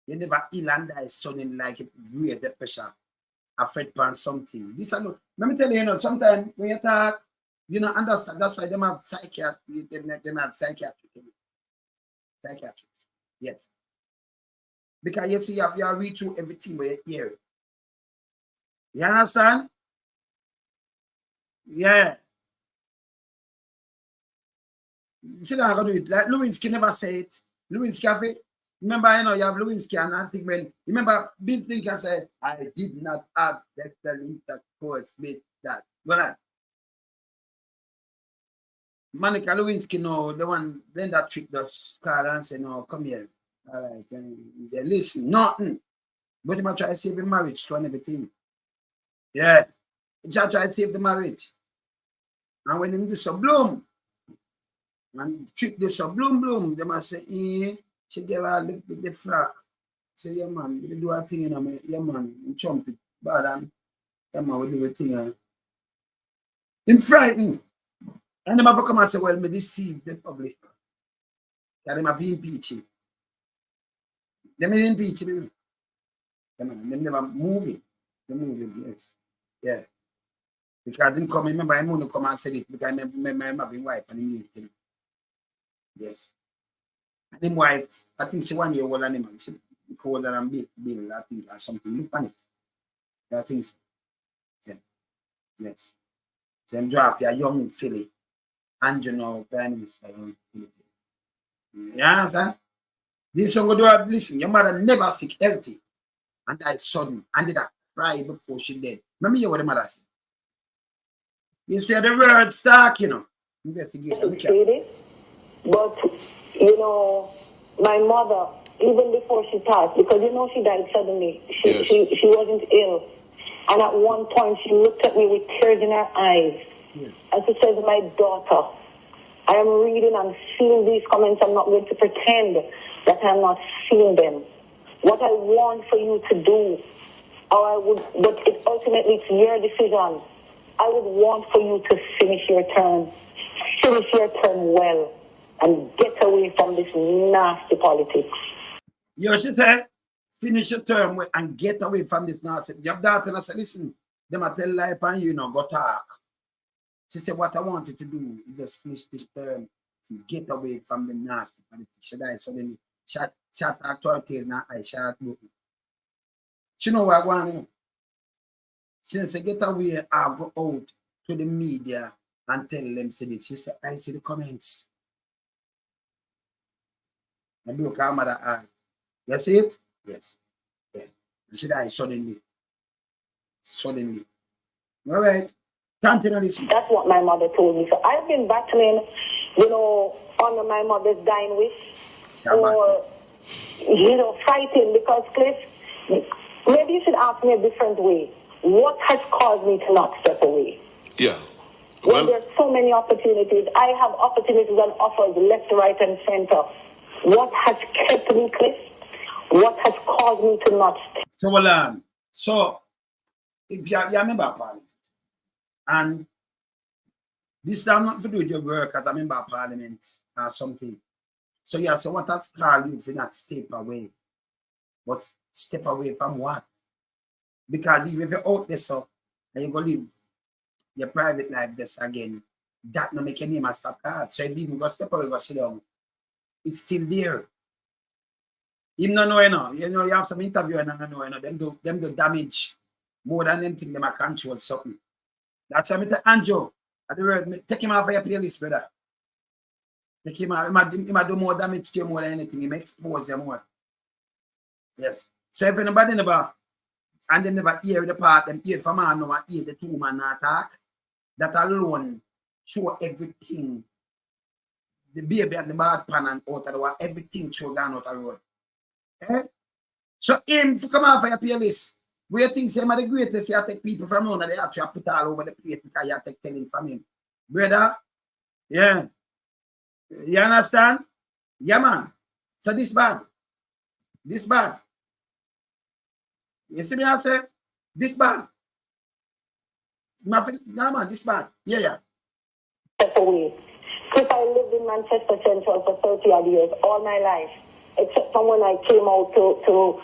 You never ill and die suddenly like it raise the pressure. Affect on something. This let me tell you, sometimes when you talk, understand. That's why them have psychiatry. Them have psychiatric. Psychiatrists. Yes. Because you see, you have read through everything where you hear. You understand? Yeah. See that I do it. Like Lewinsky never say it. Lewinsky have it. Remember, you have Lewinsky and I think when remember Bill Clinton said, I did not have sexual intercourse with that. Go on. Monica Lewinsky, no, the one then that trick does call and say, no, come here. All right, and they listen, nothing. But he might try to save the marriage to and everything. Yeah. He try to save the marriage. And when him do so bloom, and trick do so bloom, they must say, she gave her the frack. Say, yeah, man, we do a thing, yeah, man, chump it, bad, and yeah, man, we do a thing. Him frightened. And them have to come and say, well, me deceive the public. And them have to impeach him. Them didn't impeach him. Them never moving. They moving, yes. Yeah. Because him come, remember, I'm going to come and say this because I'm having wife and him him. Yes. And him wife, I think she 1 year older than him. She older than Bill, I think, or something. Look on it. I think so. Yeah. Yes. Same draft, you're young Philly. And Prime Minister. You understand? This young girl, listen, your mother never sick healthy. And died sudden. And did a cry before she dead. Remember you what the mother said? You said the word stark, Investigation. But, my mother, even before she passed, because, she died suddenly. She wasn't ill. And at one point, she looked at me with tears in her eyes. Yes. And she said, my daughter, I am reading and seeing these comments. I'm not going to pretend that I'm not seeing them. What I want for you to do, but it ultimately it's your decision. I would want for you to finish your term well, and get away from this nasty politics. You she said, finish your term and get away from this nasty. Your daughter and I said, listen, them I tell lie upon you, go talk. She said, what I want you to do is just finish this term and get away from the nasty politics. She died suddenly. Shot authorities now, I shot looking. She know what I want, She said, get away, I'll go out to the media and tell them, say this. She said, I see the comments. I do come at the art. You see it? Yes. Yeah. She died suddenly. All right. Continue listen. That's what my mother told me. So I've been battling, under my mother's dying wish. Or, fighting because, Cliff, maybe you should ask me a different way. What has caused me to not step away? Yeah. When there's so many opportunities, I have opportunities and offers left, right, and center. What has kept me crisp? What has caused me to not stay? So, well, so if you are a member of parliament, and this time not to do with your work as a member of parliament or something. So yeah, so what has called you to not step away? But step away from what? Because if you're out there, so and you go live your private life this again, that no make your name a stop card. So if you even go step away, go sit down, it's still there. Him no know, you know, you have some interview and no know, them do damage more than them think them a control something. That's why I tell Andrew, at the word, take him off of your playlist, brother. Take him out, he might do more damage to you more than anything, he may expose you more. Yes. So if anybody never, and them never hear the part, them hear from man, no hear the two man attack, that alone show everything. The baby and the bad pan and out of the world, everything show gone out of the road. Eh? So him to come off of your playlist. We think say the greatest you take people from around, they actually put all over the place because you take telling from him. Brother, yeah. You understand? Yeah, man. So this bad. This bad. You see me I say? This bad. No, man, this bad. Yeah. Step away. Chris, I lived in Manchester Central for 30 odd years, all my life, except from when I came out to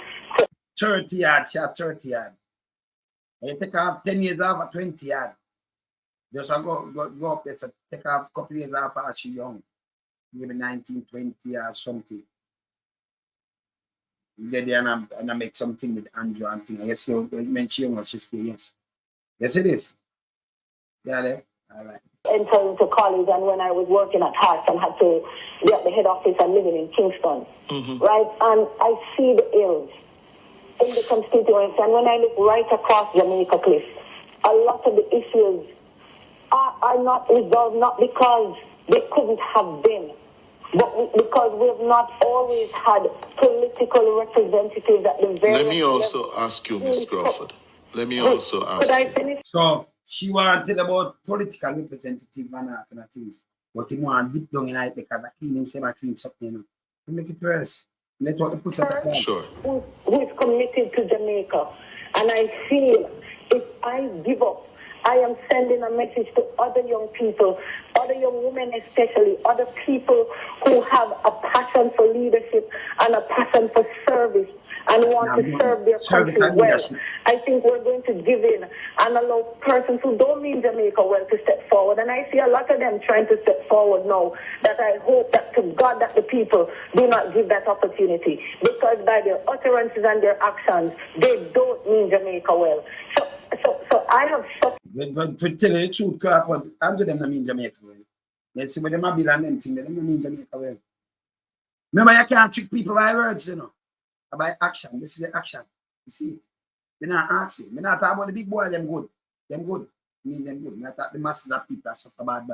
30 yard, shot 30 yard. You take off 10 years off at 20 yard. Just go up there, so take off a couple years off as she young. Maybe 19, 20 or something. Then I make something with Andrew and thing. I guess you mentioned what she's doing, yes. Yes, it is. Yeah, there. All right. enter into college, and when I was working at Hearts and had to be at the head office and living in Kingston, right? And I see the ills in the constituency, and when I look right across Jamaica Cliff, a lot of the issues are not resolved, not because they couldn't have been, but because we have not always had political representatives at the very. Let me also ask you, Miss Crawford. Let me also ask you. So she wanted about political representative and that kind of things, but he want deep down in it because I clean himself and clean something, you know. To make it worse. Let what the push at the Sure. Who is committed to Jamaica, and I feel if I give up, I am sending a message to other young people, other young women especially, other people who have a passion for leadership and a passion for service and want to serve their country well. I think we're going to give in and allow persons who don't mean Jamaica well to step forward. And I see a lot of them trying to step forward now, that I hope that to God that the people do not give that opportunity, because by their utterances and their actions, they don't mean Jamaica well. So I have shut. But to tell you the truth, Crawford, I'm to them not mean Jamaica well. Let's see what them bill and them thing, they don't mean Jamaica well. Remember, you can't trick people by words, you know. By action. This is the action. You see it. We're not asking. We're not talking about the big boy, them good. Them good. Me, them good. We're talking the masses of people that suffer bad.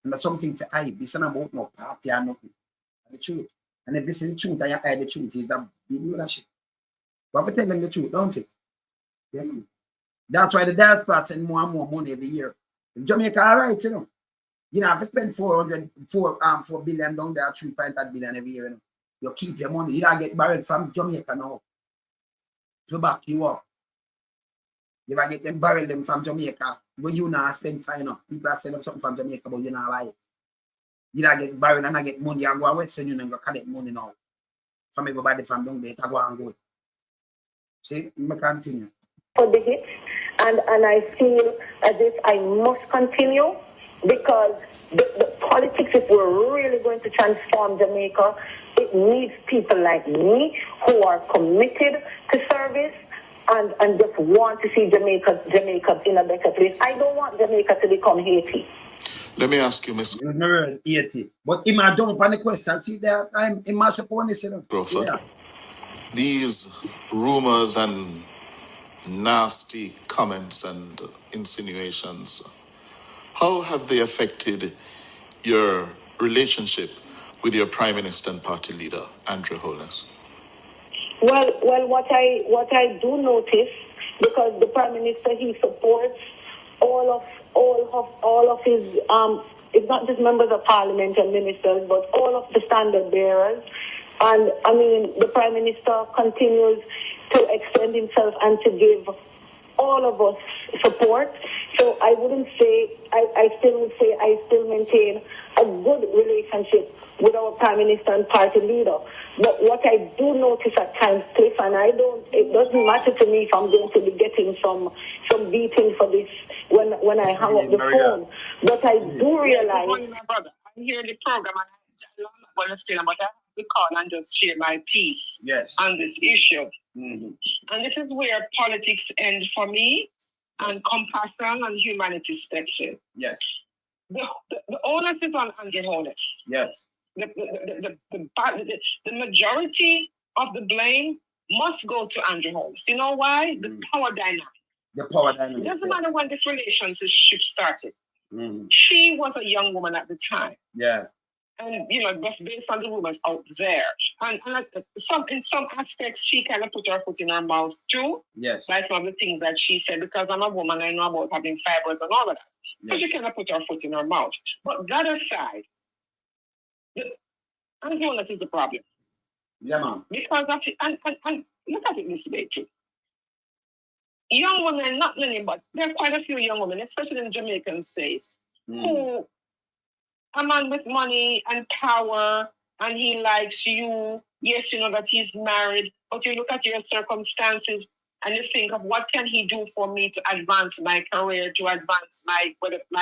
And that's something to hide. This is not about no party or nothing. That's the truth. And if you see the truth and you hide the truth, it's a big leadership. But we tell them the truth, don't it? You know? That's why the diaspora send more and more money every year. If Jamaica all right, you know. You know, if you spend 4 billion down there, 3.8 billion every year, you know. You keep your money. You don't get borrowed from Jamaica now to back you up. You might get them borrowed them from Jamaica, but you not spend fine enough. People are selling something from Jamaica, but you not buy it. You don't get borrowed and I get money. I go to Western Union and go collect money now from everybody from down there. I go and go. See, we continue. For the hit, and I feel as if I must continue, because the politics, if we're really going to transform Jamaica, it needs people like me who are committed to service and just want to see Jamaica in a better place. I don't want Jamaica to become Haiti. Let me ask you, Miss Haiti. But if I don't on the question, see there, I'm in my support, you know. Crawford. Yeah. These rumors and nasty comments and insinuations, how have they affected your relationship with your Prime Minister and party leader, Andrew Holness? Well, what I do notice, because the Prime Minister, he supports all of his it's not just members of parliament and ministers, but all of the standard bearers. And I mean, the Prime Minister continues to extend himself and to give all of us support. So I wouldn't say, I still maintain a good relationship with our Prime Minister and party leader. But what I do notice at times, Cliff, and it doesn't matter to me if I'm going to be getting some beating for this when I hang up the phone. But I do realize. My brother, I hear the program and I'm not going to say, but I have to call and just share my piece on this issue. Mm-hmm. And this is where politics end for me, and compassion and humanity steps in. Yes. The onus is on Andrew Holness. Yes. The majority of the blame must go to Andrew Holness. You know why? The power dynamic. The power dynamic. It doesn't matter when this relationship started. Mm-hmm. She was a young woman at the time. Yeah. And, just based on the rumors out there. And in some aspects, she kind of put her foot in her mouth too. Yes. Like some of the things that she said, because I'm a woman, I know about having fibers and all of that. Yes. So she kind of put her foot in her mouth. But that aside, and that is the problem. Yeah, ma'am. Because of it, and look at it this way too. Young women, not many, but there are quite a few young women, especially in the Jamaican space, who a man with money and power, and he likes you. Yes, you know that he's married, but you look at your circumstances and you think of what can he do for me to advance my career, to advance my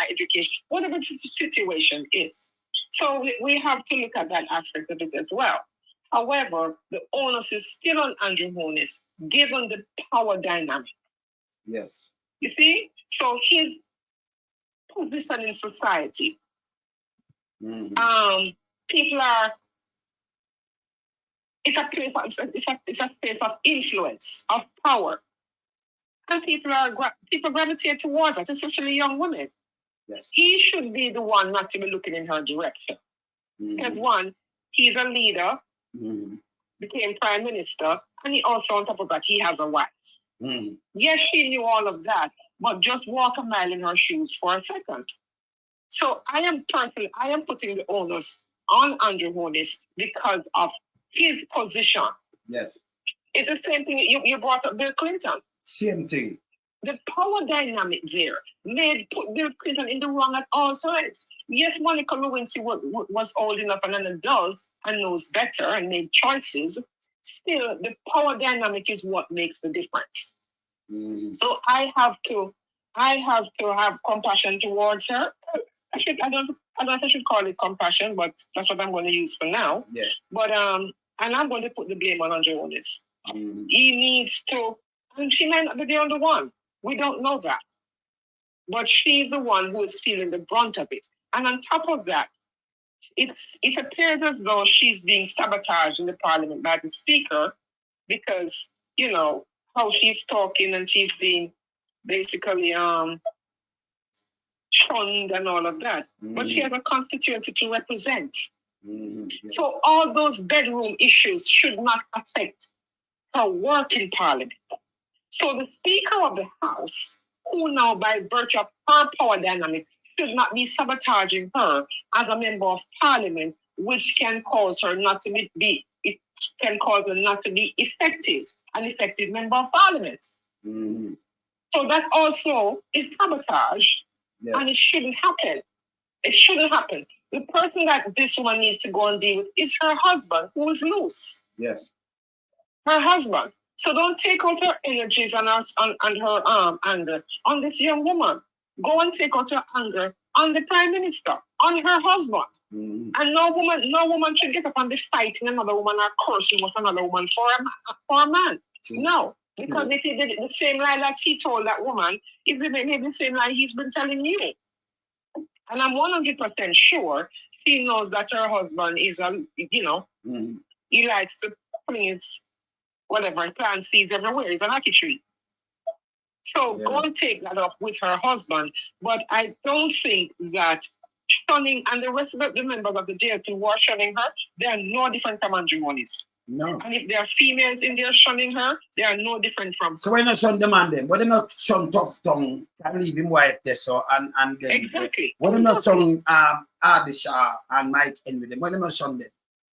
education, whatever the situation is. So we have to look at that aspect of it as well. However, the onus is still on Andrew Holness, given the power dynamic. Yes. You see? So his position in society, people are, it's a space of influence, of power. And people gravitate towards it, especially young women. Yes. He should be the one not to be looking in her direction. Because one, he's a leader, became prime minister, and he also, on top of that, he has a wife. Yes, she knew all of that, but just walk a mile in her shoes for a second. So I am putting the onus on Andrew Holness because of his position. Yes. It's the same thing you brought up Bill Clinton. Same thing. The power dynamic there put Bill Clinton in the wrong at all times. Yes, Monica Lewinsky was old enough and an adult and knows better and made choices. Still, the power dynamic is what makes the difference. So I have to have compassion towards her. I don't know if I should call it compassion, but that's what I'm going to use for now. Yes. But and I'm going to put the blame on Andrew Holness. He needs to, and she might not be the only one. We don't know that. But she's the one who is feeling the brunt of it. And on top of that, it appears as though she's being sabotaged in the parliament by the speaker because, how she's talking and she's being basically shunned and all of that. But she has a constituency to represent. Yes. So all those bedroom issues should not affect her work in parliament. So the Speaker of the House, who now by virtue of her power dynamic should not be sabotaging her as a member of parliament, which can cause her not to be effective, an effective member of parliament. So that also is sabotage, and it shouldn't happen. It shouldn't happen. The person that this woman needs to go and deal with is her husband, who is loose. Yes. Her husband. So don't take out her energies and her anger on this young woman. Go and take out her anger on the Prime Minister, on her husband. And no woman should get up and be fighting another woman or cursing with another woman for a man. No, because if he did it the same lie that he told that woman, it's maybe the same lie he's been telling you. And I'm 100% sure she knows that her husband is he likes to fling his whatever, plant seeds everywhere. He's an lucky tree. So go and take that up with her husband. But I don't think that shunning, and the rest of the members of the JLP who are shunning her, they are no different from Andrew Holness. No. And if there are females in there shunning her, they are no different from. So when I shun the man them, but they not shun tough tongue, can leave him wife there so and then Exactly. What they not shun Ardisha and Mike and with them, what they not shun them.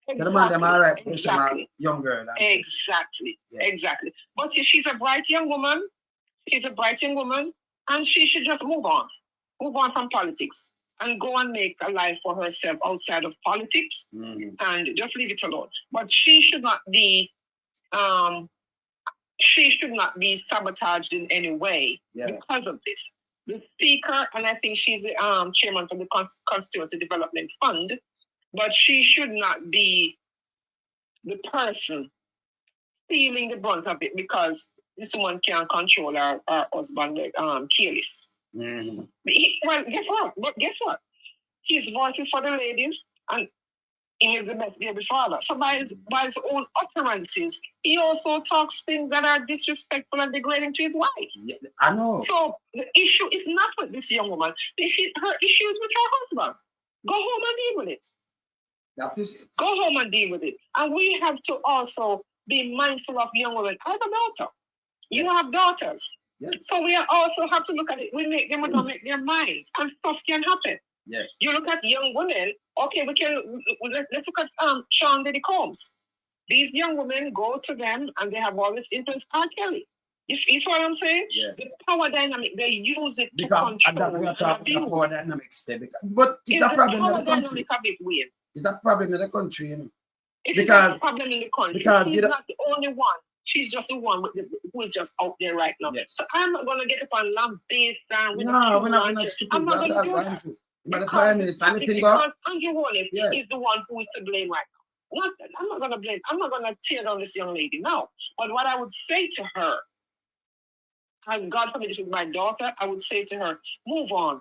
Exactly. The man them all right, Exactly. young girl. Exactly. Yes. Exactly. But if she's a bright young woman, and she should just move on from politics and go and make a life for herself outside of politics and just leave it alone. But she should not be sabotaged in any way because of this. The speaker, and I think she's the chairman of the Constituency Development Fund, but she should not be the person feeling the brunt of it because this woman can't control her husband careless. Well, guess what? His voice is for the ladies, and he is the best baby father. So by his own utterances, he also talks things that are disrespectful and degrading to his wife. Yeah, I know. So the issue is not with this young woman. Her issue is with her husband. Go home and deal with it. That is it. Go home and deal with it. And we have to also be mindful of young women. I have a daughter. You have daughters. Yes. So we also have to look at it. We make them not make their minds, and stuff can happen. Yes. You look at young women. Okay, let's look at Sean Diddy Combs. These young women go to them, and they have all this influence. R. Kelly. You see what I'm saying? Yes. The power dynamic, they use it to because control. We are talking about power dynamics there. But it's a problem in the country. It's a problem in the country, you know. It's a problem in the country. Because she's not the only one. She's just the one who is just out there right now. Yes. So I'm not going to get up on lambaste and we're not stupid. I'm not going to do that. But the Prime Minister, because Andrew Holness is the one who is to blame right now. I'm not going to blame. I'm not going to tear down this young lady. No. But what I would say to her, as God forbid if it's my daughter, I would say to her, move on.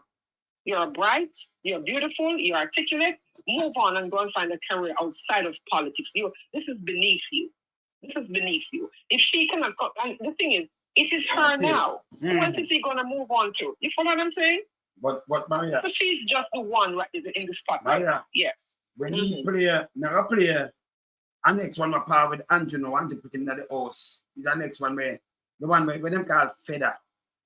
You're bright, you're beautiful, you're articulate. Move on and go and find a career outside of politics. This is beneath you. This is beneath you. If she cannot go, and the thing is, it is her now. Who else is he going to move on to? You follow what I'm saying? But Maria. So she's just the one right in the spot. Maria. Right? Yes. When he play, never play, and next one my power with Andrew now, Andrew put him in the house. Is the next one where the one where them called Feather.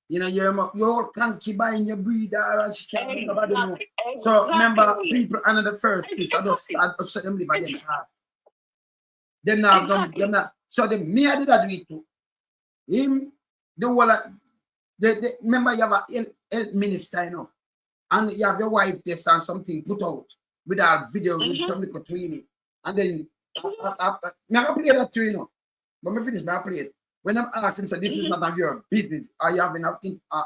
You know, you can't keep buying your breeder and she can't do nobody know. So remember, people under the first piece, I just shut them live by them car. Them now, so me I did that do it too. Him, the whole remember you have a health minister, you know, and you have your wife there and something put out with our video with somebody between it. And then I play that too, you know. But me finish, I play it. When I'm asking, so this is not of your business. Are you having an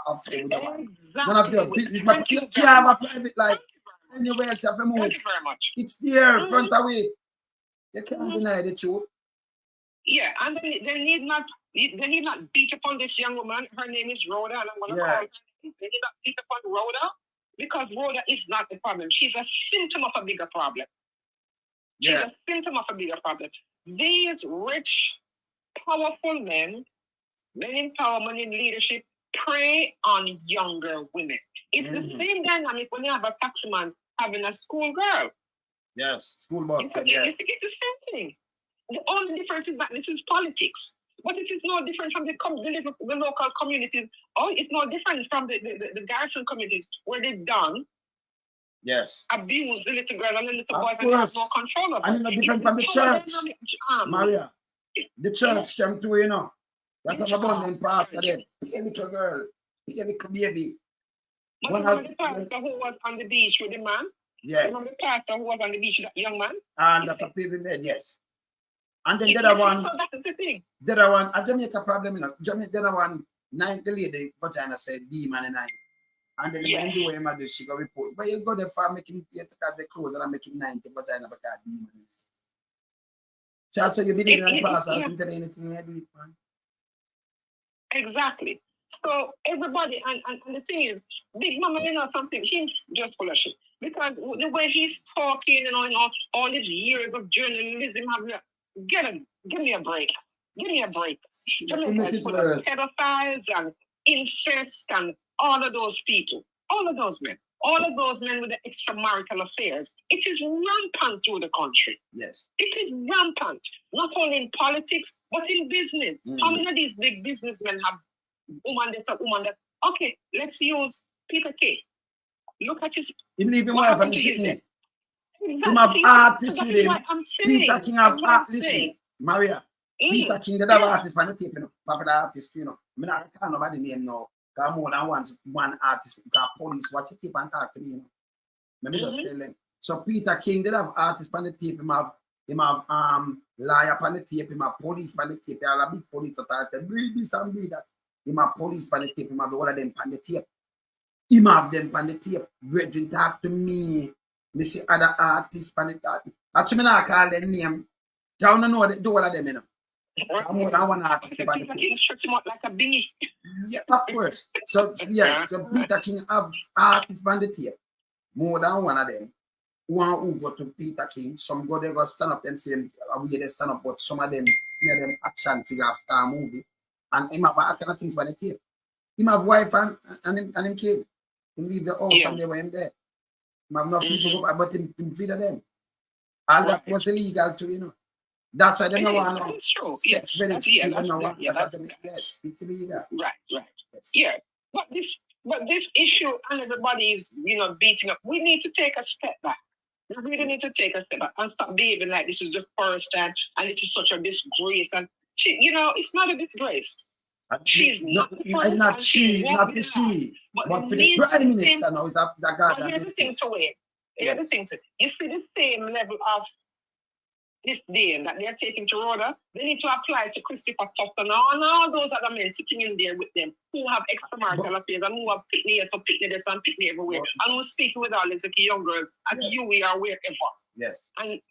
affair with your wife? None of your business. But you have a private life. Anywhere else you have a move. Thank you very much. It's there, front away. You can't deny the truth. Yeah, and they need not beat upon this young woman. Her name is Rhoda, and I'm going to call her. They need not beat upon Rhoda because Rhoda is not the problem. She's a symptom of a bigger problem. She's a symptom of a bigger problem. These rich, powerful men in empowerment, in leadership, prey on younger women. It's the same dynamic when you have a taxi man having a schoolgirl. Yes, school bus. It's the same thing. The only difference is that this is politics. But it is no different from the local communities, or it's no different from the garrison communities where they've done abuse the little girl and the little boy and have no control of it. And it's no different from the church. Maria, the church them too, you know. That's an abundant pastor there. Be a little girl, be a little baby. But remember the pastor who was on the beach with the man? Yeah. Remember the pastor who was on the beach with that young man? And that's a baby man, yes. And then the other one, so that's the thing. The other one, a Jamaica problem, you know. The other one, the lady vagina said demon and 9. And then when do him do she go report. But you go there for making you take out the clothes and make him 90 vagina because demon. So you believe in the past, I can tell you anything you do it, man. Exactly. So everybody, and the thing is, Big Mama, you know something, he's just full of shit. Because the way he's talking, you know, all these years of journalism, give me a break. Give me a break. Jamaica is full of pedophiles and incest and all of those people. All of those men. all of those men with the extramarital affairs, it is rampant through the country. Yes. It is rampant, not only in politics, but in business. How many of these big businessmen have woman this or woman that? Okay, let's use Peter K. Look at his. What happened to his death? Him have artists with him. Peter King have artists. Listen, Maria. Peter King did have artists on the tape, you know. Popular artist, you know. I mean, I can't know the name now. Got more than one artist. Got police watch the tape and talk to me, you know. Let me just tell them. So Peter King did have artists on the tape. Him have lawyer on the tape. Him have police on the tape. He have a big police authority. Breed this and breed that. Him have police on the tape. Him have all of them on the tape. Him have them on the tape. Brethren talk to me. Me see other artists on the tape. Actually, I call them name. Don't know the do all of them, you know. More than one artist. Peter King stretch him out like a bingy. Yeah, of course. So yeah, so Peter King have artists on the tape. More than one of them. One who go to Peter King, some go they go stand up them same way they stand up, but some of them action figure star movie. And him have all kind of things on the tape. Him have wife and him kid. Him leave the house and they were him there. Him have enough people go, but him feed them. All that was illegal too, you know. That's why they don't want to sex very cheap. Yes, it's illegal. Right. Yes. Yeah. But this issue and everybody is, beating up. We need to take a step back. We really need to take a step back and stop behaving like this is the first time and it is such a disgrace. And she, it's not a disgrace. She's not the first, not she, but for the Prime Minister now, is a God. But here's the thing to it. Here's the thing to it. You see the same level of disdain that they're taking to Rhoda, they need to apply to Christopher Tufton and all those other men sitting in there with them who have extramarital affairs and who have picnic and picnic this and picnic everywhere and who speak with all these young girls at UWI or wherever. Yes. And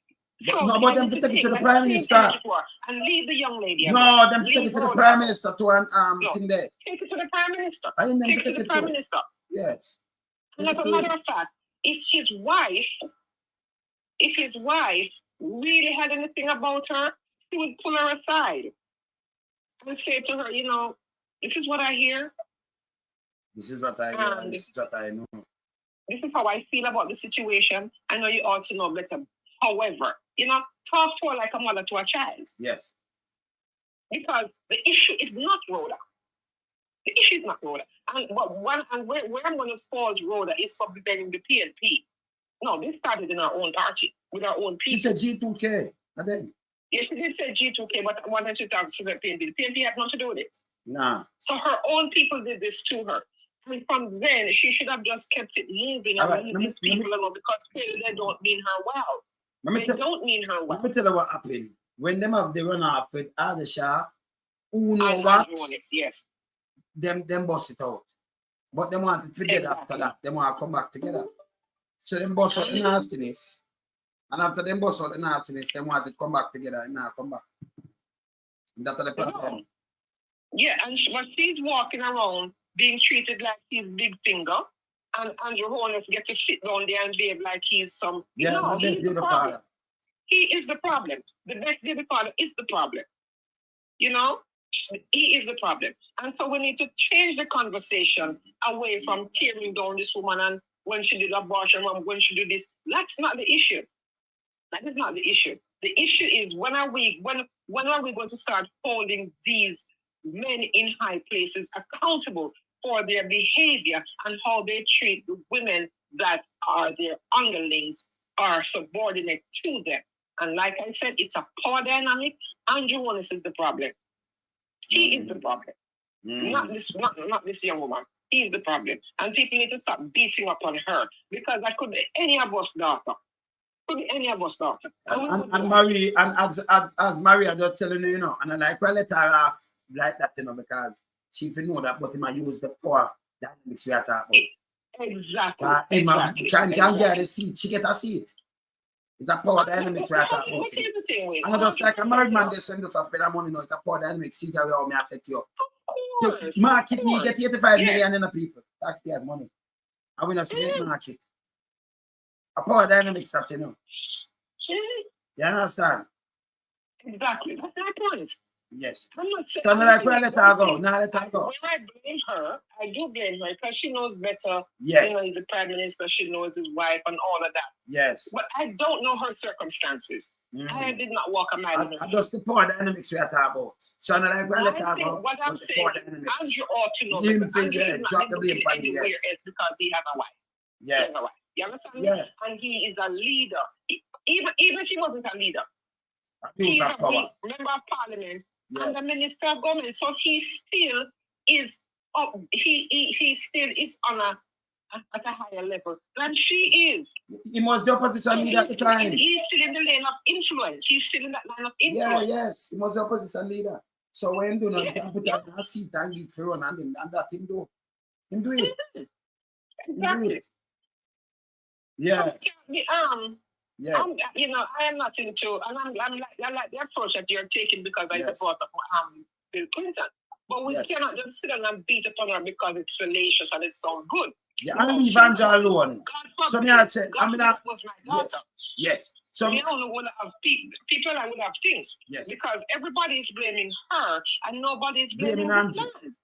but them to take it to the Prime Minister. And leave the young lady. No, them to take it to the Prime Minister to an thing there. Take it to the Prime Minister. Take it to the Prime Minister. Yes. And as a matter of fact, if his wife really had anything about her, he would pull her aside and say to her, this is what I hear. This is what I hear. This is what I know. This is how I feel about the situation. I know you ought to know better. However, talk to her like a mother to a child. Yes. Because the issue is not Rhoda. The issue is not Rhoda. And where I'm going to fault Rhoda is for preparing the PNP. No, this started in our own party, with our own people. She said G2K, and then? Yes, she did say G2K, but why don't you talk to the PNP? The PNP had nothing to do with it. Nah. So her own people did this to her. And from then, she should have just kept it moving and leave these people alone because clearly they don't mean her well. They don't mean her well. Let me tell you what happened. When them have the runoff with Adesha, who know what? Yes. Them bust it out. But they wanted to forget after that. They want to come back together. So them bust out the nastiness. And after them bust out the nastiness, they wanted to come back together and now come back. And that's the problem. Yeah, and she's walking around being treated like he's big finger. And Andrew Holness gets to sit down there and behave like he's some... he's the problem. He is the problem. The best baby father is the problem. He is the problem. And so we need to change the conversation away from tearing down this woman and when she did abortion, when she did this. That's not the issue. That is not the issue. The issue is when are we going to start holding these men in high places accountable for their behavior and how they treat the women that are their underlings or subordinate to them. And like I said, it's a power dynamic. Andrew Holness is the problem. He is the problem. Not this young woman. He's the problem. And people need to stop beating up on her because that could be any of us daughter. Could be any of us daughter. And Marie, and as Maria just telling you, and I like well let her off like that, because she know that, but he might use the power dynamics we are talking about. Exactly. Can get a seat. She get a seat. It's a power dynamics we are talking about. Here's the thing, and just like a married man, they send us a spend money, it's a power dynamics. See how me I set you up. So market me get 85 million in the people. Taxpayers' money. I will not see market. A power dynamics that You understand? Exactly. That's my point. Yes. I'm not saying. So like we let her go. Now let her go. When I blame her, I do blame her because she knows better. Yeah. You know, he's the prime minister. She knows his wife and all of that. Yes. But I don't know her circumstances. I did not walk a mile in her I just the power dynamics we are talking about. So now like we let her go. What I'm saying is, Andrew ought to know. Him Andrew think, drop the blame on anywhere else because he has a wife. Yeah. He has a wife. You understand? Yeah. And he is a leader. Even if he wasn't a leader, He is a power. member of parliament and the Yes. minister of government. So he still is up. He still is on at a higher level than she is. He was the opposition leader at the time. He's still in the lane of influence. He's still in that line of influence. Yeah, yes. He was the opposition leader. So when him do not put that in a seat and get for run and that him do. Him do it. Exactly. Do it. Yeah. Yeah. You know, I am not into, and I like the approach that you're taking because I brought up Bill Clinton. But we cannot just sit down and beat upon her because it's salacious and it's so good. Yeah, and leave Angela alone. So me I said, I mean, that was my daughter. Yes. So we only would have people I would have things. Yes. Because everybody is blaming her and nobody is blaming Angela. man.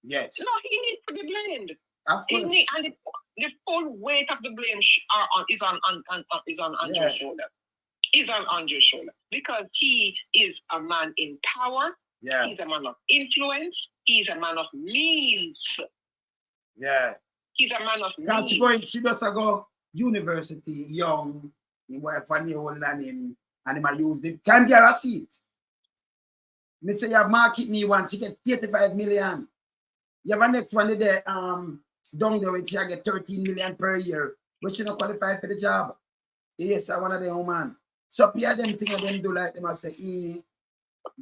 Yes. No, he needs to be blamed. Of course. And the full weight of the blame is on Andrew's shoulder. Is on Andrew's shoulder because he is a man in power. Yeah. He's a man of influence. He's a man of means. Yeah. He's a man of means. She does go university, young, in wife and the old and him might use the can't get a seat. Me say you have market me one, she get 85 million. You have a next one there, down there which she get 13 million per year, but she not qualified for the job. Yes, I one of the woman. So Pierre them thing them do like them I say,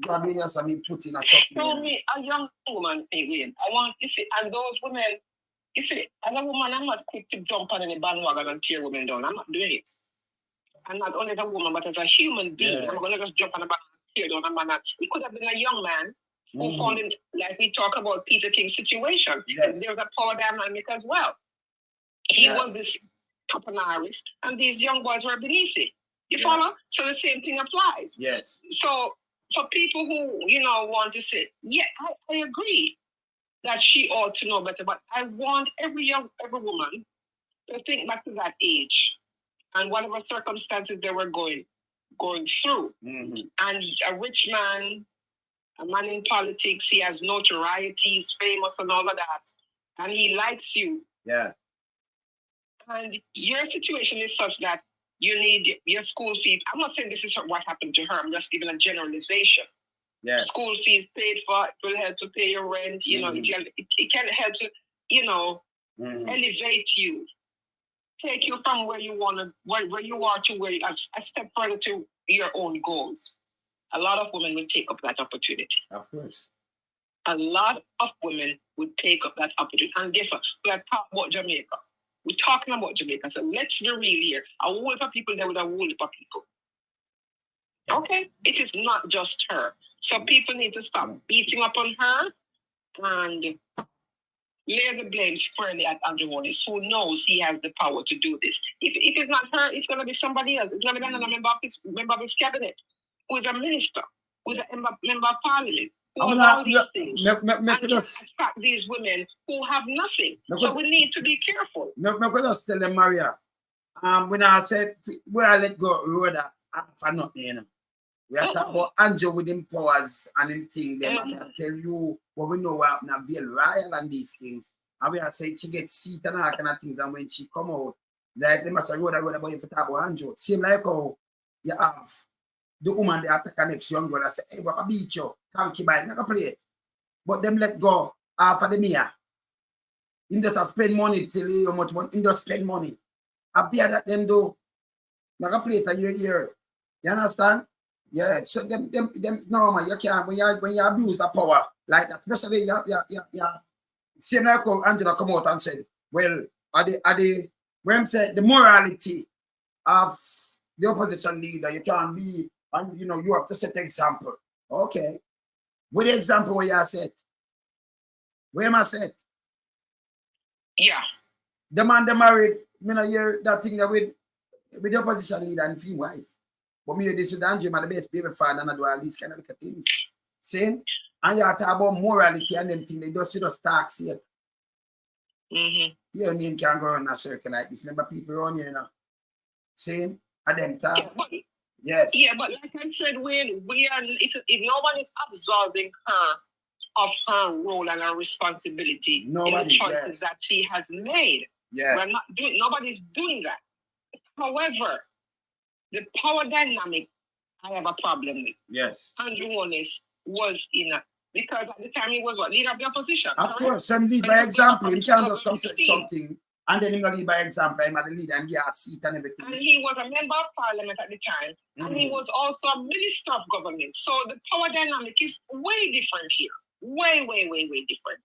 God me yes, me put in a something. Show me a young woman, I want you see, and those women, you see, as a woman, I'm not quick to jump on any bandwagon and tear women down. I'm not doing it. And not only as a woman, but as a human being. I'm gonna just jump on a bandwagon and tear down a man. It could have been a young man who found in, like we talk about Peter King's situation. Yes. There's a power dynamic as well. He was this toponarist, and these young boys were beneath it. You follow? So the same thing applies. Yes. So for people who, want to say, I agree that she ought to know better, but I want every woman to think back to that age and whatever circumstances they were going through. Mm-hmm. And a rich man, a man in politics, he has notoriety, he's famous and all of that, and he likes you. Yeah. And your situation is such that you need your school fees. I'm not saying this is what happened to her. I'm just giving a generalization. Yes. School fees paid for, it will help to pay your rent. It can help to, elevate you, take you from where you want to, where you are to where a step further to your own goals. A lot of women will take up that opportunity. Of course. A lot of women would take up that opportunity. And guess what? We are talking about Jamaica. We're talking about Jamaica. So let's be real here. A whole lot of people there with a whole lot of people. Okay? It is not just her. So people need to stop beating up on her and lay the blame squarely at Andrew Holness, who knows he has the power to do this. If it's not her, it's going to be somebody else. It's going to be another member of his cabinet, who is a minister, who is a member of parliament, who allow these things. And attract these women who have nothing. So we need to be careful. I'm going to tell them, Maria, when I said, when I let go Rhoda, for nothing, we are talking about Andrew with him powers and him thing. Them, and I tell you what we know about Naville Royal and these things. And we are saying she gets seat and all kind of things. And when she come out, like they must have Rhoda about you for talk about Andrew. Same like how you have the woman that attack the next young girl and say, hey, what a beat you, thank you, bye, make a play it. But them let go after the Mia. Him just spend money till you how much money, him just spend money. I bear that them do. Make a play it and you're here. You understand? Yeah, so them no man, you can't when you abuse the power like that, especially same like how Angela come out and said, well, when I'm saying the morality of the opposition leader, you can't be, and you have to set example. Okay. What the example where you said? Where am I said? Yeah. The man they married, hear that thing that with the opposition leader and his wife. But me this with Andrew, my the best baby father and I do all these kind of things. See? And you talk about morality and them things, they just talk see. Your name can go in a circle like this. Remember people around here, you know. See? And them talk. Yes. Yeah, but like I said, when we are, if no one is absolving her of her role and her responsibility in the choices that she has made. Yes. We're not doing, nobody's doing that. However, the power dynamic I have a problem with. Yes. Andrew Holness was in a, because at the time he was what? Leader of the opposition. Of course, some lead by example. He can't just come say something and then him not lead by example. I'm at the lead and get a seat and everything. And he was a member of parliament at the time. And he was also a minister of government. So the power dynamic is way different here. Way, way, way, way different.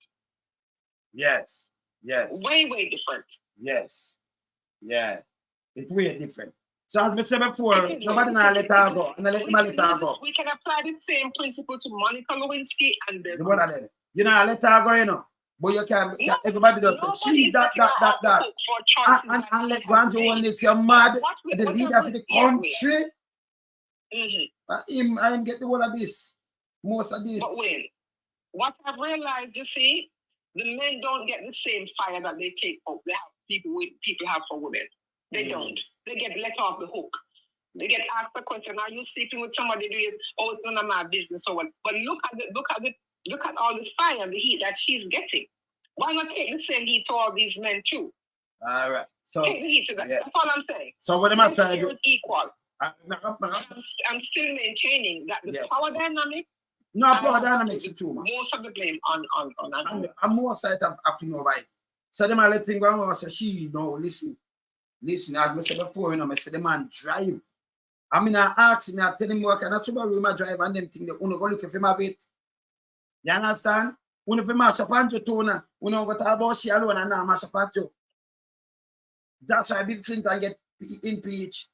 Yes. Yes. Way, way different. Yes. Yeah. It's way different. So as I said before, nobody now let her go. And let her go. We can apply the same principle to Monica Lewinsky and the one of them. You know, let her go, you know. But you can't everybody does it. She that. And let Andrew Holness, you're mad. The leader of the country. I'm get the one of this. Most of this. But wait, what I've realized, you see, the men don't get the same fire that they take up. They have people have for women. They don't. They get let off the hook. They get asked the question, are you sleeping with somebody doing, oh, it's none of my business or what? But look at all the fire and the heat that she's getting. Why not take the same heat to all these men too? All right. So take the heat to that. Yeah. That's all I'm saying. So what am I trying to do? Equal. I'm still maintaining that the power dynamic. No, power dynamics is too much. Most of the blame on and more side of know why. So them I let him go and say, she listen, as I said before, you know, I said the man drive. I mean, I ask him, I tell him work, and I told him I drive and them thing, they go look for my bit. You understand? When if you mash up on your tone, when you go to about she alone and now mash up on you. That's why Bill Clinton get impeached.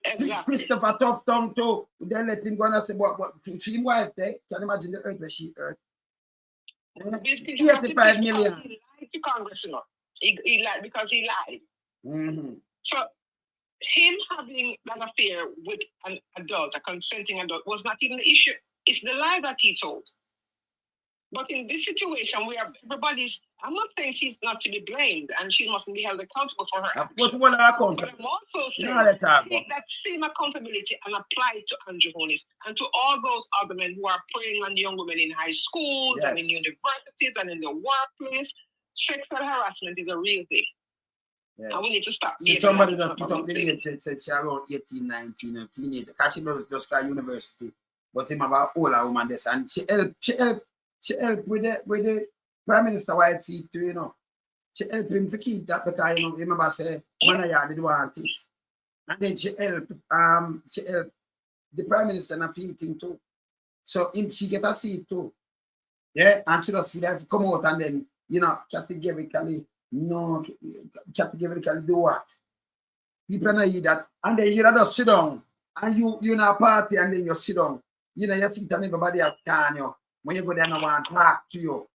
Exactly. Christopher Tough Tongue too. Then let him go and say, what to his wife there? Can you imagine the earth where she earth? 85 million. He lied to Congress, you know. He lied because he lied. So him having that affair with an adult, a consenting adult, was not even the issue. It's the lie that he told. But in this situation where everybody's, I'm not saying she's not to be blamed and she mustn't be held accountable for her actions. But I'm also saying take that same accountability and apply it to Andrew Holness and to all those other men who are preying on young women in high schools and in universities and in the workplace. Sexual harassment is a real thing. Yeah. And we need to stop. Somebody that put up the age, said she around 18, 19, and teenager. Because she just got university. But him about older woman this. And she helped with the Prime Minister white seat too, you know. She helped him to keep that because, you know, remember say, man, I did want it. And then she helped the Prime Minister and a film thing too. So she get a seat too. Yeah, and she just feel like come out and then, you know, categorically do what? People know you that, and then you just sit down, and you in a party, and then you sit down. You know, you sit and everybody has scan you. When you go there, no one talk to you.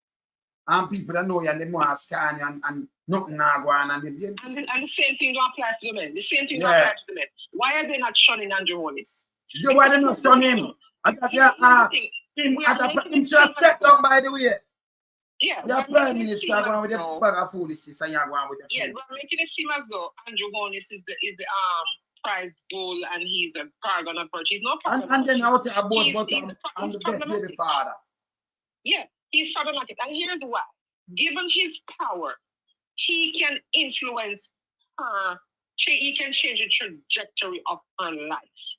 And people that know you, and they want to scan you, and nothing now go on. And the same thing don't apply to the men. The same thing don't apply to the men. Why are they not shunning Andrew Holness? Why they not shunning him? I thought you asked him, him just step down, by the way. Yeah, the Prime Minister going with the bag of foolishness and you're going with the we're making it seem as though Andrew Holness is the prize bull and he's a paragon of virtue. He's not paragon. And then out there about I'm the best baby father. Yeah, he's problematic. And here's why. Given his power, he can influence her, he can change the trajectory of her life.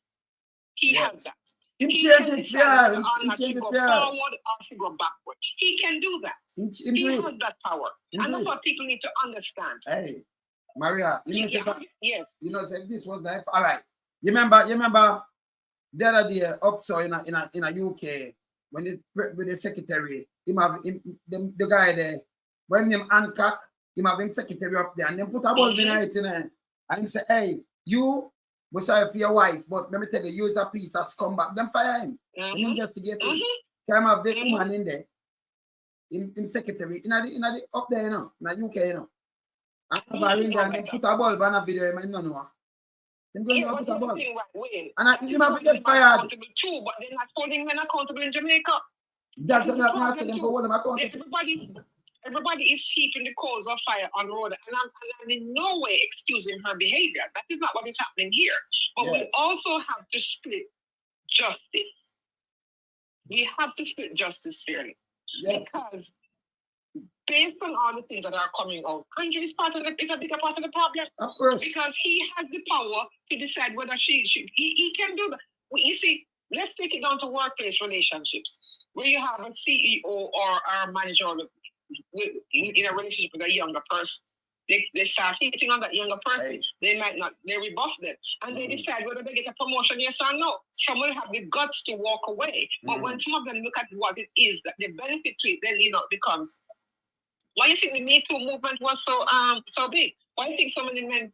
He has that. He can change it, forward or to go backward. He can do that. He has that power. And that's what people need to understand. Hey, Maria, you know, yes. You know, if this was the all right. You remember the other day up so in a UK when with the secretary, the guy there, when him Hancock, him have him secretary up there and then put a bulb in it and him say, hey, you was sorry for your wife, but let me tell you, you is a piece of scumbag. Them fire him. Him investigate him. Come have the woman in there. In secretary, in the up there, you know, in the UK, you know. And in there and then put a bulb on a video, him no know. Them going Yeah, to but put a ball. thing right way. And he might get fired. Accountable too, but they're not holding men accountable in Jamaica. That's the not problem them too. for hold them accountable. Everybody is heaping the coals of fire on Rhoda, and I'm in no way excusing her behavior. That is not what is happening here. But we also have to split justice. We have to split justice fairly. Yes. Because based on all the things that are coming out, Andre is a bigger part of the problem. Of course. Because he has the power to decide whether he can do that. You see, let's take it down to workplace relationships, where you have a CEO or a manager in a relationship with a younger person. They start hitting on that younger person. They might not, they rebuff them. And they decide whether they get a promotion, yes or no. Some will have the guts to walk away. But when some of them look at what it is, that the benefit to it, then, it becomes, why do you think the Me Too movement was so big? Why do you think so many men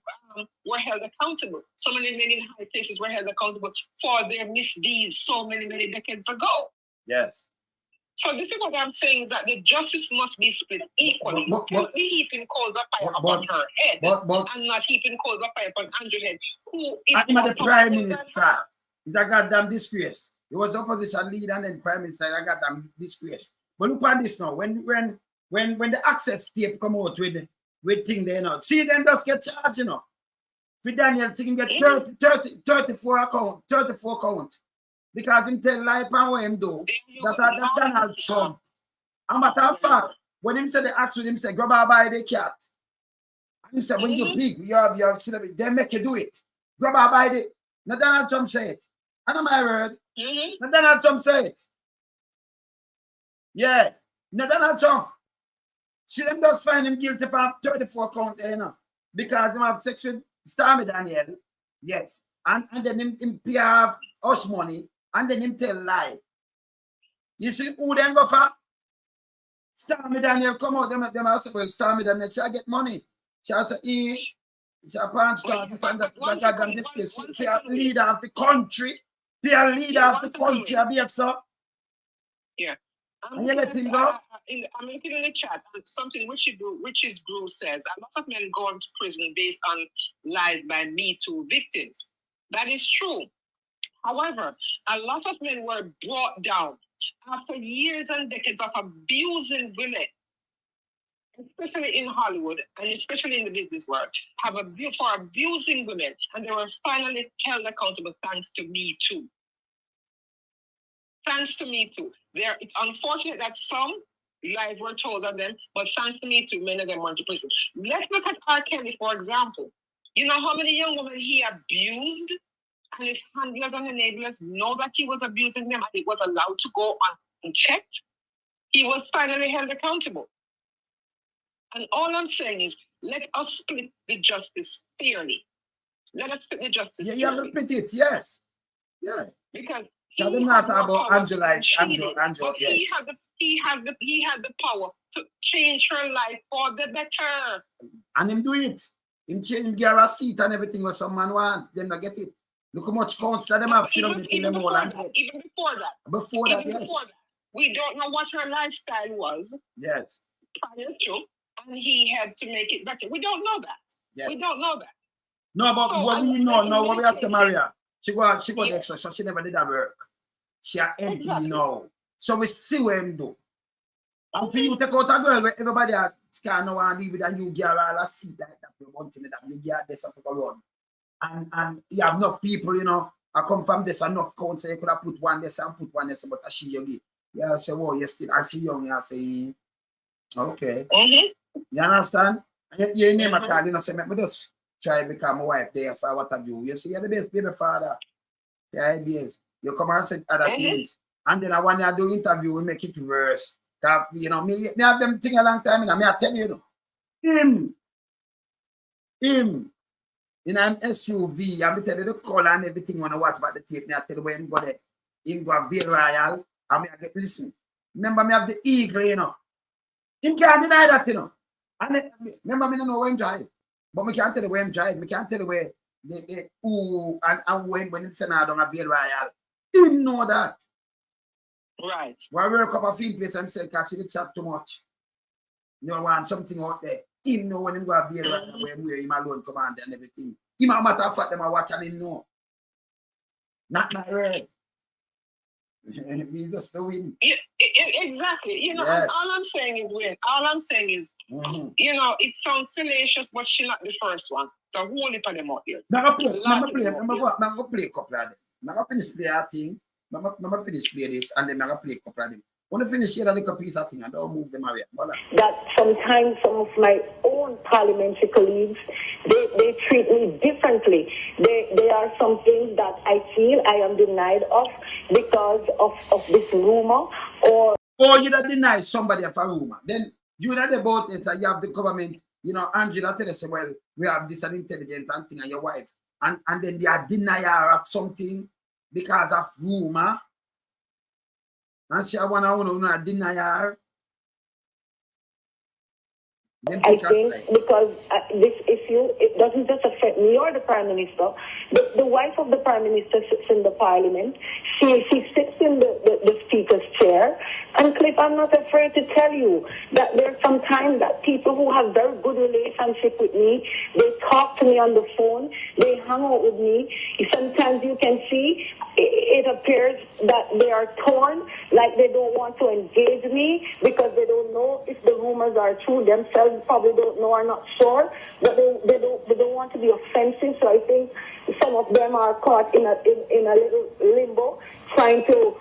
were held accountable? So many men in high places were held accountable for their misdeeds so many decades ago. Yes. So this is what I'm saying, is that the justice must be split equally. You cannot be heaping coals of fire upon her head and not heaping coals of fire upon Andrew's head, who is the Prime Minister. It's a goddamn disgrace. He was opposition leader and then Prime Minister. A goddamn disgrace. But look at this now. When the access tape come out with thing there now, see them just get charged, For Daniel, thing get 34 count. Because him tell lie upon what him do, that Donald Trump. And matter of fact, when him say the ask with him say, go buy the cat. And him say, when you big, you have they make you do it. Go buy the. Now Donald Trump say it. And my word. Now Donald Trump say it. Yeah. Now Donald Trump. See them just find him guilty for 34 count there, because him have sex with Stormy Daniel. Yes. And then him pay off hush money. And then him tell lie. You see who then go for? Stormy Daniel come out, them say, well, Stormy Daniel, she get money. She say, she pants start this and that goddamn disgrace. She a leader of the country. She a leader of the country, I behave so. Yeah. And you let him go? I'm looking in the chat, and something which is Bruce says, a lot of men go into prison based on lies by Me Too victims. That is true. However, a lot of men were brought down after years and decades of abusing women, especially in Hollywood and especially in the business world, for abusing women, and they were finally held accountable thanks to Me Too. Thanks to Me Too. It's unfortunate that some lies were told of them, but thanks to Me Too, many of them went to prison. Let's look at R. Kelly, for example. You know how many young women he abused? And his handlers and enablers know that he was abusing them and it was allowed to go unchecked. He was finally held accountable. And all I'm saying is, let us split the justice fairly. Let us split the justice fairly. You have to split it, yes. Yeah. Because tell them not about Angela, yes. He had the power to change her life for the better. And him do it. Him change gear a seat and everything what some man want. Then they get it. Look how much counts that them have. Even before that. Before that, yes. We don't know what her lifestyle was. Yes. Prior to, and he had to make it better. We don't know that. Yes. We don't know that. No, but so, what we know now, what we have to marry her. She go there, so she never did that work. She are empty now. So we see what him do. And for you take out a girl where everybody can now and leave with a new girl all see like that. You want to that you get this up to run. And you have enough people, I come from this enough count, so you could have put one this and put one this, but she you give. Yeah, I say, well, you still, and she young, I say, okay. You understand? And your name I call, say, make me just try to become a wife there, so what I do. You see, you're the best baby father. The ideas. You come and say other things. And then when I do interview, we make it worse. Me have them thing a long time, and I tell you, him. In an SUV, I'm telling you the color and everything when I watch about the tape. I tell you where him go there. Him go a Ville Royal. And I get listen. Remember me have the Eagle, Him can't deny that, And remember me don't know where him drive. But me can't tell you where him drive. Me can't tell you where the who and when him send out on a Ville Royal. Him know that. Right. When I work up a film place, I'm saying catch the chat too much. You want something out there. Him know when him go a Ville Royal where him alone command and everything. Him a matter of fact, them a watch and him know. Not my word. He's just the win. Exactly. You know, Yes. all I'm saying is win. All I'm saying is, you know, it sounds salacious, but she's not the first one. So who only for them out here? I'm going to play a couple of them. I'm going to finish play a thing. I'm going to finish play this, and then I'm going to play a couple of them. When I finish here, a little piece of thing, and don't move them away. Voilà. That sometimes some of my own parliamentary colleagues, they treat me differently. There are some things that I feel I am denied of because of this rumor or you don't deny somebody of a rumor. Then you know about it, you have the government, you know, Angela tell us, well, we have this intelligence and thing and your wife. And then they are denier of something because of rumor. And she want to deny her. I think because this issue, it doesn't just affect me or the Prime Minister. The wife of the Prime Minister sits in the Parliament. She sits in the Speaker's chair. And Cliff, I'm not afraid to tell you that there's some times that people who have very good relationship with me, they talk to me on the phone, they hang out with me. Sometimes you can see it appears that they are torn, like they don't want to engage me because they don't know if the rumors are true. Themselves probably don't know or not sure, but they don't want to be offensive. So I think some of them are caught in a little limbo, trying to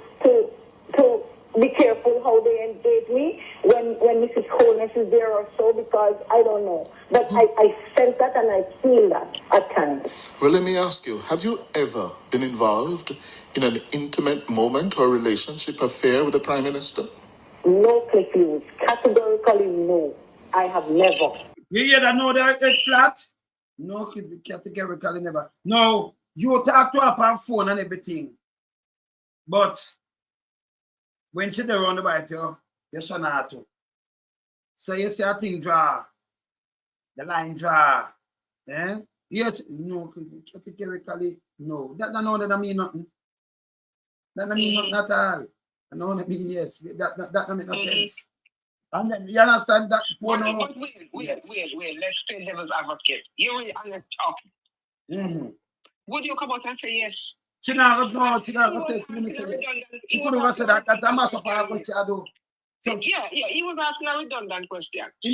be careful how they engage me when Mrs. Holness is there or so, because I don't know. But I sense that and I feel that at times. Well, let me ask you, have you ever been involved in an intimate moment or relationship affair with the Prime Minister? No, Cliff Lewis. Categorically, no. I have never. You hear that? No, it's flat? No, categorically never. No, you talk to her on phone and everything. But when she there on the wife, you shall not to. So you see a thing draw, the line draw. Eh? Yes, no, categorically, no. That don't mean nothing. That don't mean nothing at all. I know what I mean, yes. That don't make no sense. And then you understand that? Wait, let's play devil's advocate. You're really honest talking. Would you come out and say yes? She not no, she not say she could have said that a massive part of what she do. So, yeah, he was asking a redundant question. She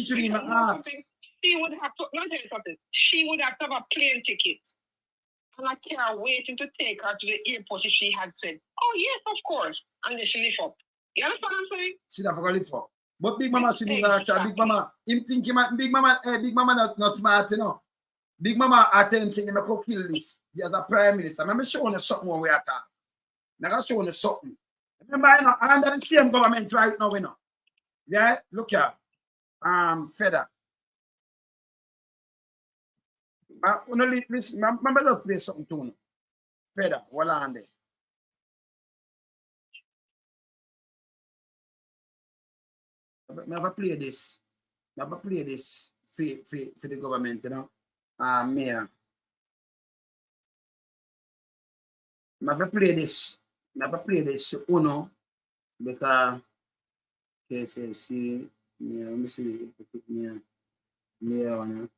would have to, let me tell you something. She would have to have a plane ticket and a car waiting to take her to the airport if she had said, oh yes, of course. And then she lift up. You understand what I'm saying? She'd have forgot lift up. But Big Mama should be like Big Mama. Him think Big Mama not smart, you know. Big Mama I tell him saying you make kill this. He as a Prime Minister. I'm showing you something when we are talking. I'm showing you something. Remember, you know, under the same government right now, you know. Yeah, look here. Feather. Listen, remember just play something to me. Feather, while on there. Never play this. Never play this for the government, you know. Mayor. Never play this. Never play this. Uno. Because see, let me see. Mayor one.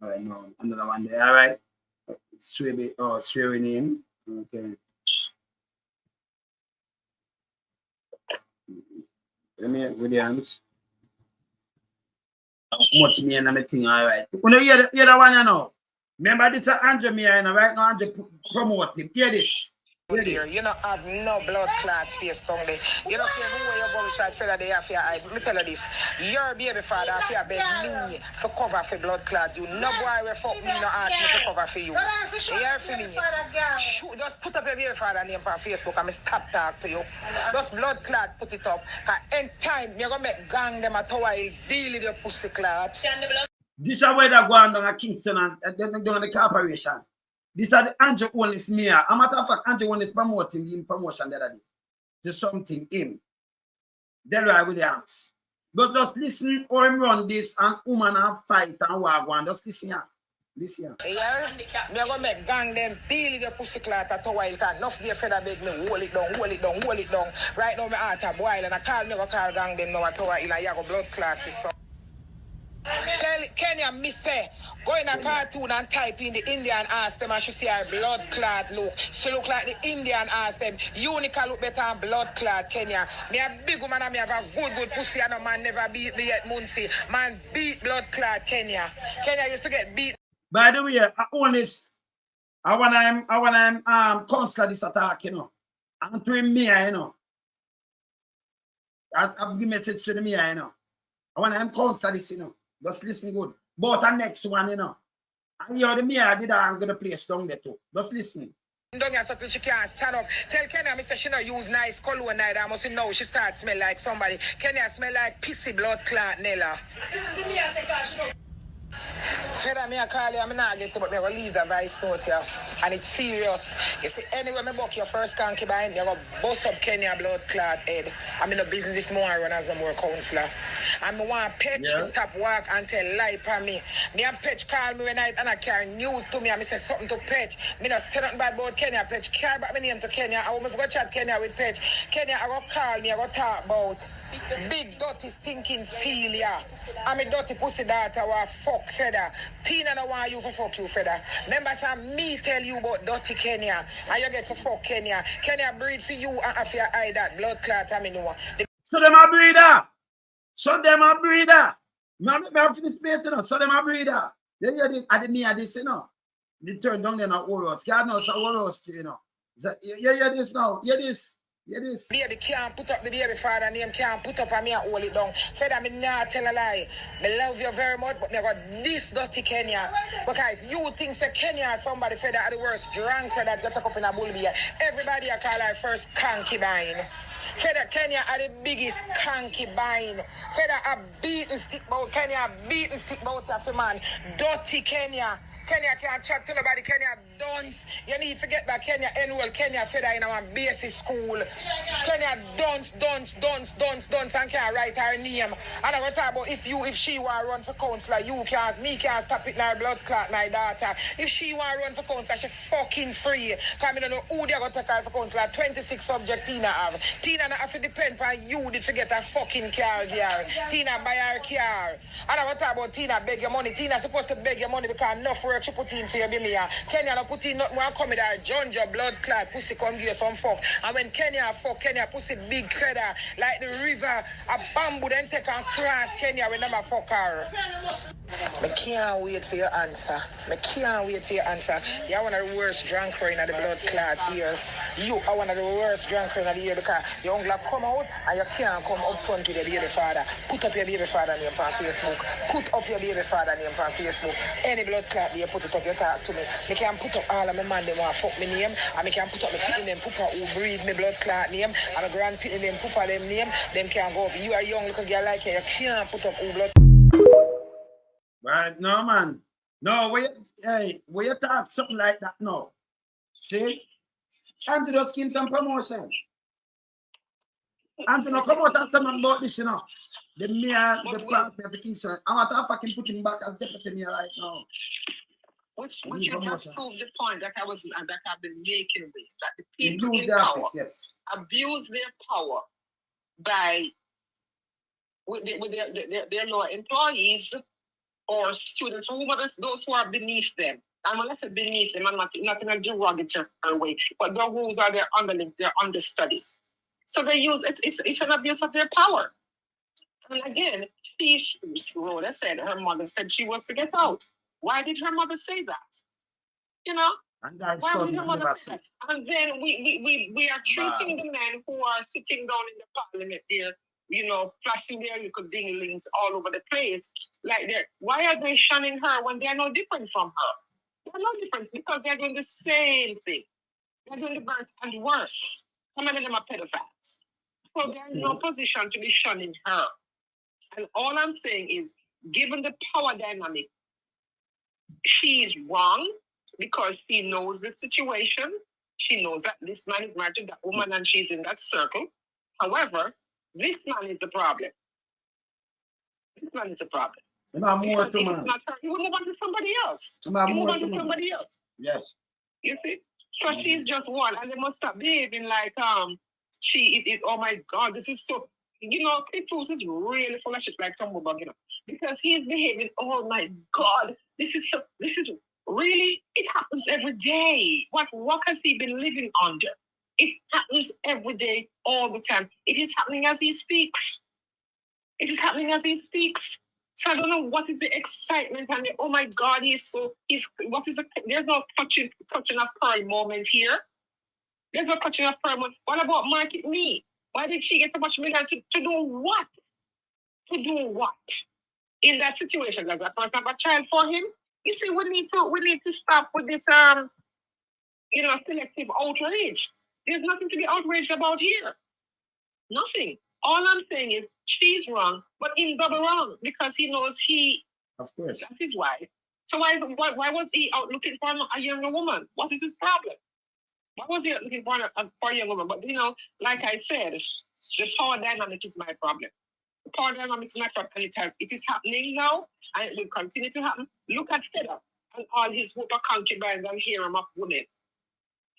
All right, no, another one there. All right. Swearing in. Okay. Let me Williams. Much me and anything, all right. You know, hear the one, you know. Remember this is Andrew me, you know, right now Andrew promote him. Hear this. You know, have no blood clot face tongue there. You know, where you go with fella they have your eye. Let me tell you this. Your baby father have your beg me for cover for blood clot. You no boy will fuck me no ask me to cover for you. You hear for me? Shoot, just put up your baby father name on Facebook and me stop talk to you. Just blood clot, put it up. And time you're gonna make gang them at how I deal with your pussy clot. This is where they go on down at Kingston and then down the corporation. These are the Andrew Holness Mayor. A matter of fact, Andrew Holness promoting him promotion the other day. To something him. Delroy Williams. But just listen or him run this and woman and fight and walk one. Just listen here. Listen here. Yeah, I'm going to make gang them deal with your pussy clot at how I can. Enough their feather beg me, hold it down. Right now, my heart a boil and I call me, I call gang them now at how I go blood clot is so. Tell Kenya, me say, go in a cartoon and type in the Indian ask them and she see her blood clot look. She look like the Indian ask them. Unica look better than blood clot, Kenya. Me a big woman and me have a good pussy and a man never beat me yet, Muncie. Man beat blood clot, Kenya. Kenya used to get beat. By the way, I own this. I want to counselor this attack, you know. I'm doing me, you know. I'll give message to the me, you know. I want to counselor this, you know. Just listen good. But the next one, you know. And you the me, I did I'm gonna place down there too. Just listen. Don't get something she can't stand up. Tell Kenya, me say she not use nice cologne neither. I must know she start smell like somebody. Kenya smell like pissy blood clot, Nella. Feda, me a call you, I'm not get to, but me will leave the voice note here. And it's serious. You see, anyway, me book your first concubine, me go bust up Kenya blood clot head. I'm in no business if more run as no more counselor. And me want Petch to stop work and tell lie for me. Me and Petch call me when night and I carry news to me and me say something to Petch. Me not say nothing bad about Kenya. Petch carry back my name to Kenya. I want me to go chat Kenya with Petch. Kenya, I go call me, I go talk about big dirty stinking Celia. And me dirty pussy daughter wa fuck Feda. Tina no want you for fuck you, Feda. Remember, some me tell you about dirty Kenya. And you get for fuck Kenya. Kenya breed for you and if you eye that blood clot, I mean, know. So them a breeder. So them a breeder. Me have finished plate, you know. So them a breeder. They hear this, and me at this, you know. They turn down there now, Oros. God knows how Oros, you know. So, you hear this now. Hear this. Hear this. Baby can't put up the baby father name, can't put up and me and hold it down. Feda, me not tell a lie. Me love you very much, but me got this dirty Kenya. Because if you think say Kenya somebody, Feda, are the worst drunk that you took up in a bull beer, everybody I call her first concubine. Feda, Kenya are the biggest concubine. Feda, a beaten stick bout Kenya, a beaten stick bout of a man. Dirty Kenya. Kenya can't chat to nobody. Kenya dunce. You need to get back Kenya enroll Kenya Feda in our basic school. Kenya dunce and can't write her name. And I want to talk about if she want to run for counselor, me can't stop it in her blood clot, my daughter. If she want to run for counselor, she fucking free. Because I don't know who they're going to take her for counselor. 26 subject Tina have. Tina not have to depend on you to get a fucking car here. Tina buy her car. And I want to talk about Tina beg your money. Tina supposed to beg your money because enough work she put in for your baby. Kenya not put in nothing more come with her Jonja blood clot pussy come give you some fuck. And when Kenya fuck, Kenya pussy big feather like the river, a bamboo then take and cross Kenya when them a fuck her. I can't wait for your answer. I can't wait for your answer. You're one of the worst drunker in the blood clot here. You are one of the worst drunker in the year because you only come out and you can't come up front with your baby father. Put up your baby father name on Facebook. Put up your baby father name on Facebook. Any blood clot there, put it up, you talk to me. I can put up all of my man, they want to fuck me name. And I can put up my people name, Poopa who breed me blood clot name. And my grandpitty name, Poopa them name. Them can go up. You are young little girl like you can't put up who blood. Right, no man. No, where you talk something like that now. See? And to just give some promotion. And to not come out and say nothing about this, you know. The mayor, the party of the Kingston. I'm not fucking putting back as deputy mayor right now. Which you just proved the point that I've been making with that the people abuse in their power office, abuse their power by with their lower employees or students, or those who are beneath them. And when I say beneath them, I'm not in a derogatory way, but those are their underlings, their understudies. So they use it's an abuse of their power. And again, Rhoda said her mother said she was to get out. Why did her mother say that? You know? And that's why did her mother say that? And then we are treating the men who are sitting down in the parliament there, you know, flashing their little dinglings all over the place. Like why are they shunning her when they are no different from her? They're no different because they're doing the same thing. They're doing the worse and worse. How many of them are pedophiles? So they're in no position to be shunning her. And all I'm saying is, given the power dynamic, she is wrong because she knows the situation. She knows that this man is married to that woman and she's in that circle. However, this man is the problem. This man is the problem. Not her. He would move on to somebody else. He would move on to somebody else. Yes. You see? So she's just one. And they must stop behaving like, oh my God, this is so... you know, Cliff Truth is really full of shit like Tumblebug, you know, because he's behaving. Oh my God, this is really, it happens every day. What has he been living under? It happens every day, all the time. It is happening as he speaks. It is happening as he speaks. So I don't know what is the excitement and oh my God, there's no touching a pearl moment here. There's no touching a pearl moment. What about Market Me? Why did she get so much million to do what? To do what? In that situation, does that person have a child for him? You see, we need to stop with this selective outrage. There's nothing to be outraged about here. Nothing. All I'm saying is she's wrong, but in double wrong because he knows of course, that's his wife. So why was he out looking for a younger woman? What is his problem? Why was he out looking for a younger woman? But like I said, the power dynamic is my problem. The power dynamic is my problem, and it is happening now, and it will continue to happen. Look at Fedor and all his whooper concubines and harem of women.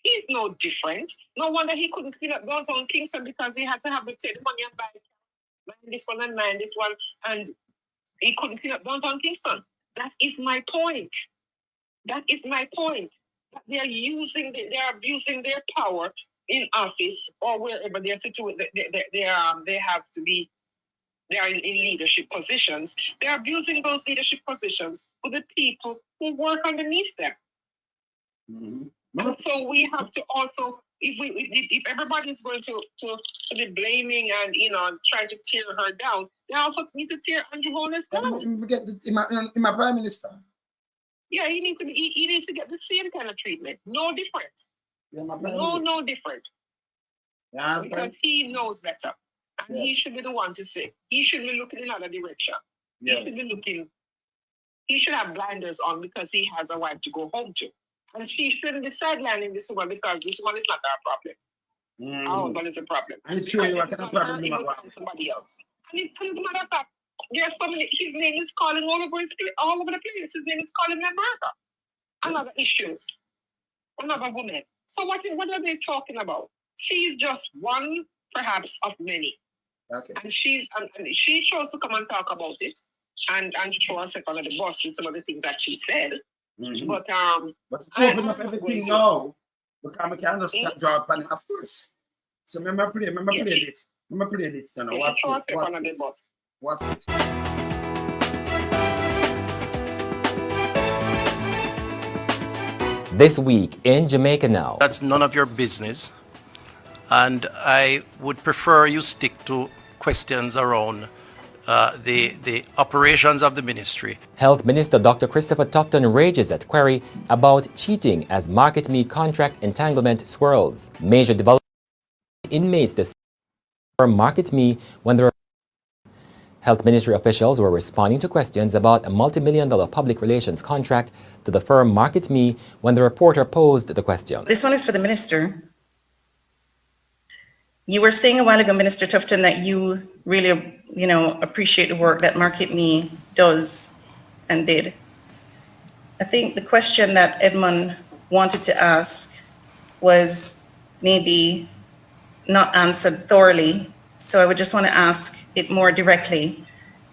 He's no different. No wonder he couldn't clean up downtown Kingston because he had to have to take the money and buy this one and this one, and he couldn't clean up downtown Kingston. That is my point. That is my point. That they are abusing their power in office or wherever they're situated. They are in leadership positions. They're abusing those leadership positions for the people who work underneath them. Mm-hmm. So we have to also, if everybody's going to be blaming and try to tear her down, they also need to tear Andrew Holness down. Forget in my prime minister. Yeah, he needs to get the same kind of treatment. No different. Yeah, no different. Yeah, because he knows better, and he should be the one to say. He should be looking in another direction. Yeah. He should be looking. He should have blinders on because he has a wife to go home to. And she shouldn't be sidelining this woman because this one is not our problem. Our husband is a problem. And it's true, what kind of problem you have somebody else. And as a matter of fact, there's so many, his name is calling all over the place. His name is calling America. And other issues. Another woman. So what are they talking about? She's just one, perhaps, of many. Okay. And she chose to come and talk about it and throw herself under the bus with some of the things that she said. Mm-hmm. But open up everything now because I can understand draw upon him, of course. So remember play this. Remember play this now. Watch this. This week in Jamaica Now. That's none of your business. And I would prefer you stick to questions around the operations of the ministry. Health Minister Dr. Christopher Tufton rages at query about cheating as Market Me contract entanglement swirls. Major development inmates the Market Me when there were Health Ministry officials were responding to questions about a multi-million-dollar public relations contract to the firm Market Me when the reporter posed the question. This one is for the minister. You were saying a while ago, Minister Tufton, that you really, appreciate the work that Market Me does and did. I think the question that Edmund wanted to ask was maybe not answered thoroughly. So I would just want to ask it more directly.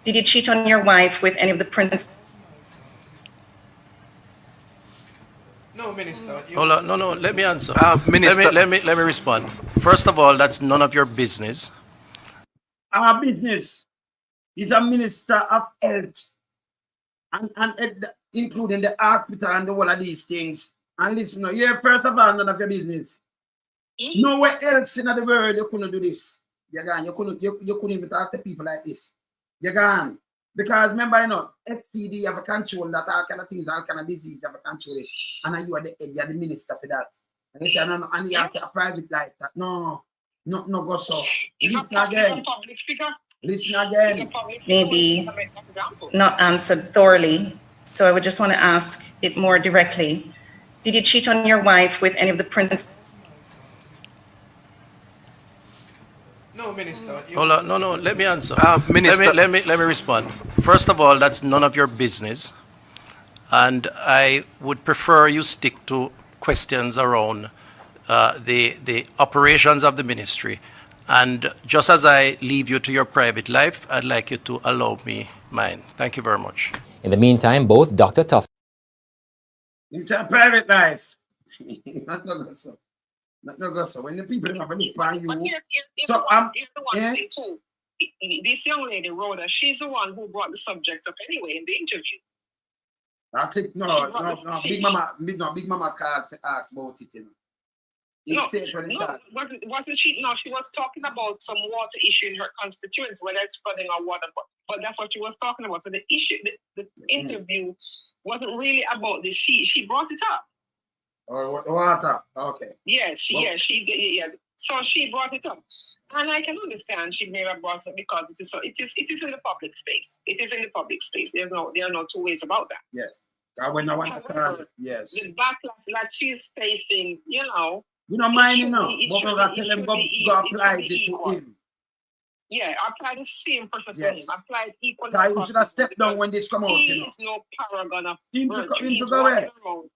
Did you cheat on your wife with any of the prince? No, Minister. Hold on. No, let me answer. Minister. Let me respond. First of all, that's none of your business. Our business is a minister of health and including the hospital and all of these things. And listen, first of all, none of your business. Nowhere else in the world you couldn't do this. You're gone. You couldn't even talk to people like this. You're gone. Because remember, FCD have a control that all kind of things, all kind of disease have a control it. And you are the minister for that. And you say, no, and you have a private life. That no, go so. Listen again. Listen again. Maybe not answered thoroughly. So I would just want to ask it more directly. Did you cheat on your wife with any of the prince? No, Minister. Hold on. No, let me answer. Minister. Let me respond. First of all, that's none of your business. And I would prefer you stick to questions around the operations of the ministry. And just as I leave you to your private life, I'd like you to allow me mine. Thank you very much. In the meantime, both Dr. Tufton. It's a private life. Not no go so. Not no go so. When the people have a look on you. So here's the one thing too. This young lady, Rhoda, she's the one who brought the subject up anyway in the interview. I think no, Big Mama called to ask about it, you know. Wasn't she? No, she was talking about some water issue in her constituency, whether it's flooding or water. But that's what she was talking about. So the issue, the interview, wasn't really about this. She brought it up. Or water, okay. Yeah, she did. Yeah. So she brought it up, and I can understand she may have brought it up because it is in the public space. It is in the public space. There are no two ways about that. Yes. When I want to call it, yes. The backlash that she's facing, you know. You don't mind, you know, but we're going to tell him go apply it to him. Yeah, apply the same pressure to him. Apply it equally. You should have stepped down when this come out, you know. He's no paragon of virtue. He's walking around.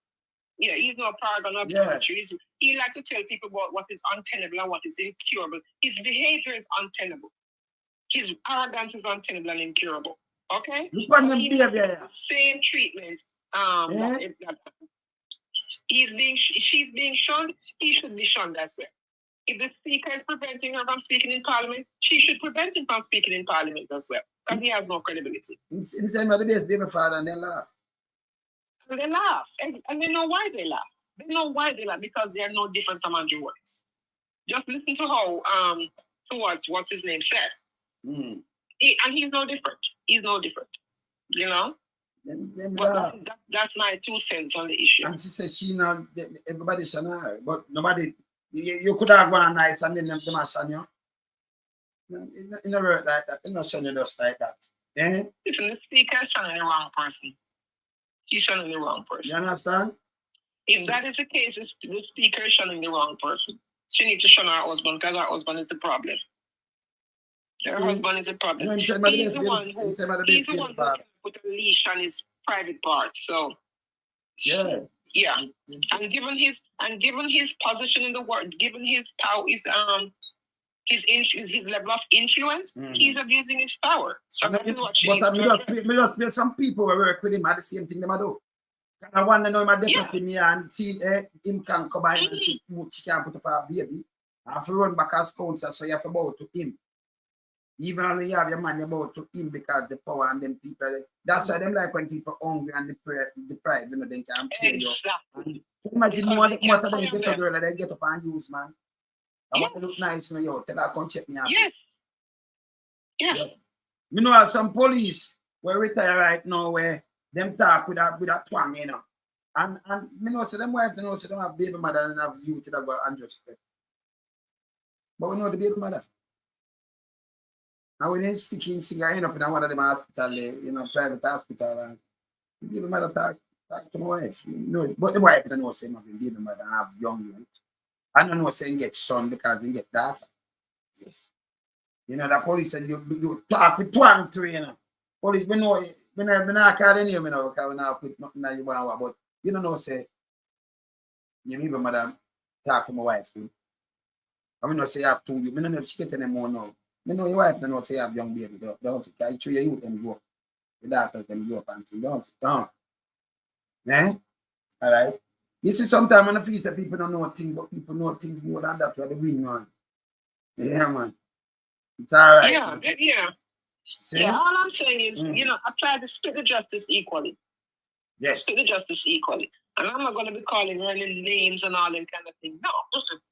Yeah, he's no paragon of virtue. He like to tell people about what is untenable and what is incurable. His behavior is untenable. His arrogance is untenable and incurable. Okay? Look at them behavior. Same treatment. She's being shunned, he should be shunned as well. If the speaker is preventing her from speaking in parliament, she should prevent him from speaking in parliament as well, because he has no credibility. He's saying the best baby father, and they laugh. And they laugh, and they know why they laugh. They know why they laugh, because they are no different from Andrew Holness. Just listen to how what's his name said. And he's no different. He's no different. You know? That's my 2 cents on the issue. And she says everybody should know, but nobody, you could have gone nice and then them shun you. It never work like that. They not shun you just like that. Listen, the speaker is shunning the wrong person. She's shunning the wrong person. You understand? If that is the case, the speaker is shunning the wrong person. She needs to shun her husband, because her husband is the problem. Her husband is the problem. He's the one who can put a leash on his private parts. So yeah. And given his position in the world, given his power, his level of influence, he's abusing his power. So that is what she needs to do. Some people who work with him are the same thing they do. I want to know him at me and see him can come by and she can put up a baby. I have to run back as counsel, so you have to bow to him. Even when you have your money about to him, because the power and them people, that's why them like when people hungry and deprived, you know, they can't pay you. Imagine what of them get a girl that they get up and use, man. I want to look nice, you know, tell her come check me out. Yes. You know, some police will retire right now where them talk with a twang, you know. And you know, so them wife, you know, so them have baby mother and have youth that go and just but we know the baby mother. And when they're sick, I end up in one of them hospital, you know, private hospital, and the baby mother talk to my wife. You know, but the wife don't know say my baby mother and have young youth. I don't know saying get son because they get daughter. Yes. You know, the police said you talk with twang to, you know. Police, we know, when I call any of you know, because we not put nothing that you want, but you don't know, say, your baby mother talk to my wife. I mean, no say you have 2 you. I don't know if she get any more now. You know your wife don't know say you have young baby. Don't you? I show you them go up. The doctors them go up and don't. Eh? All right. You see, sometimes when I feel that people don't know things, but people know things more than that. Where they win, man. Yeah, man. It's all right. Yeah, man. Yeah. See? Yeah, all I'm saying is, you know, apply the split the justice equally. Yes. Split the justice equally. And I'm not going to be calling her names and all that kind of thing. No.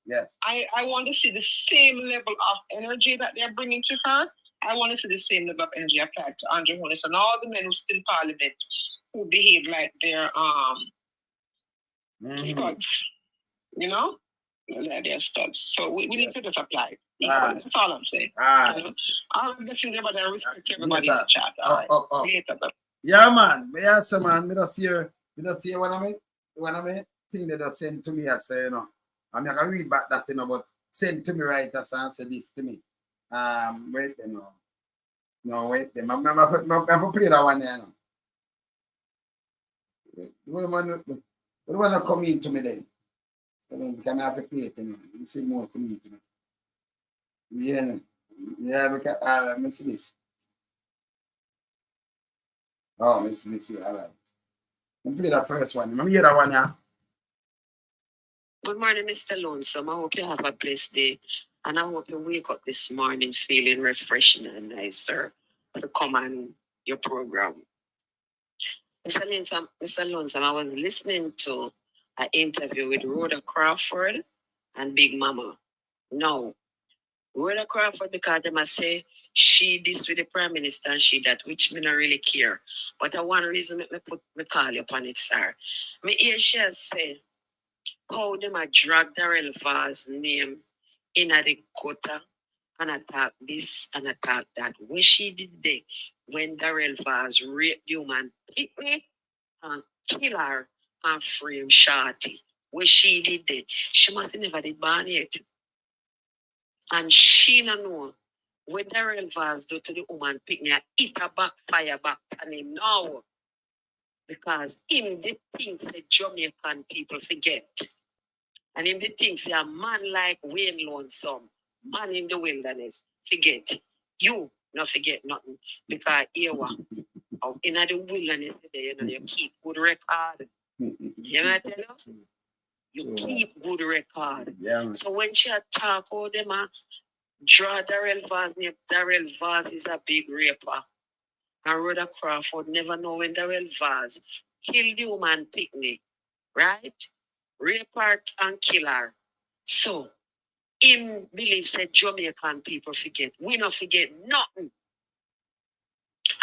Yes. I want to see the same level of energy that they're bringing to her. I want to see the same level of energy applied to Andrew Holness and all the men who sit in parliament who behave like they're studs. You know? Like they're studs. So we need to just apply it equally. That's all I'm saying. You know? All I'm guessing about I respect everybody in the chat. All right. Later. Yeah, man. Yes, man. We just hear what I mean. Thing they just send to me, I say, you know. I'm not going to read back that, you know, but send to me right as and say this to me. Wait them now. No, wait them. I'm going to play that one there, you know. You want to come in to me then. So then, can I have to play it, you know. You see more come in to me. Yeah, because Miss Miss. Oh, Miss Miss, all right. We play the first one. Let me hear that one, yeah. Good morning, Mr. Lonesome. I hope you have a blessed day. And I hope you wake up this morning feeling refreshing and nice, sir, to come on your program. Mr. Lonesome, I was listening to an interview with Rhoda Crawford and Big Mama. No, Rhoda Crawford, because they must say she this with the Prime Minister and she that, which me not really care. But one reason me call you upon it, sir. Me hear she has said how them a drag Darrell Vaz name in a the gutter and attack this and attack that. When she did that, when Darrell Vaz raped the woman, pick me and kill her and frame Shorty. When she did that, she must have never did ban yet. And she no know when Darrell Vaz do to the woman pick me, it a backfire back on him now. Because him the things the Jamaican people forget. And in the things, a man like Wayne Lonesome, man in the wilderness, forget. You not forget nothing. Because here in the wilderness, you keep good record. You know what I tell you? You keep good record. Yeah. So when she talk about them, draw Darrell Vaz name, Darrell Vaz is a big raper. And Rhoda Crawford never know when Darrell Vaz killed the woman picnic, right? Rape her and kill her. So, him believes that Jamaican people forget. We not forget nothing.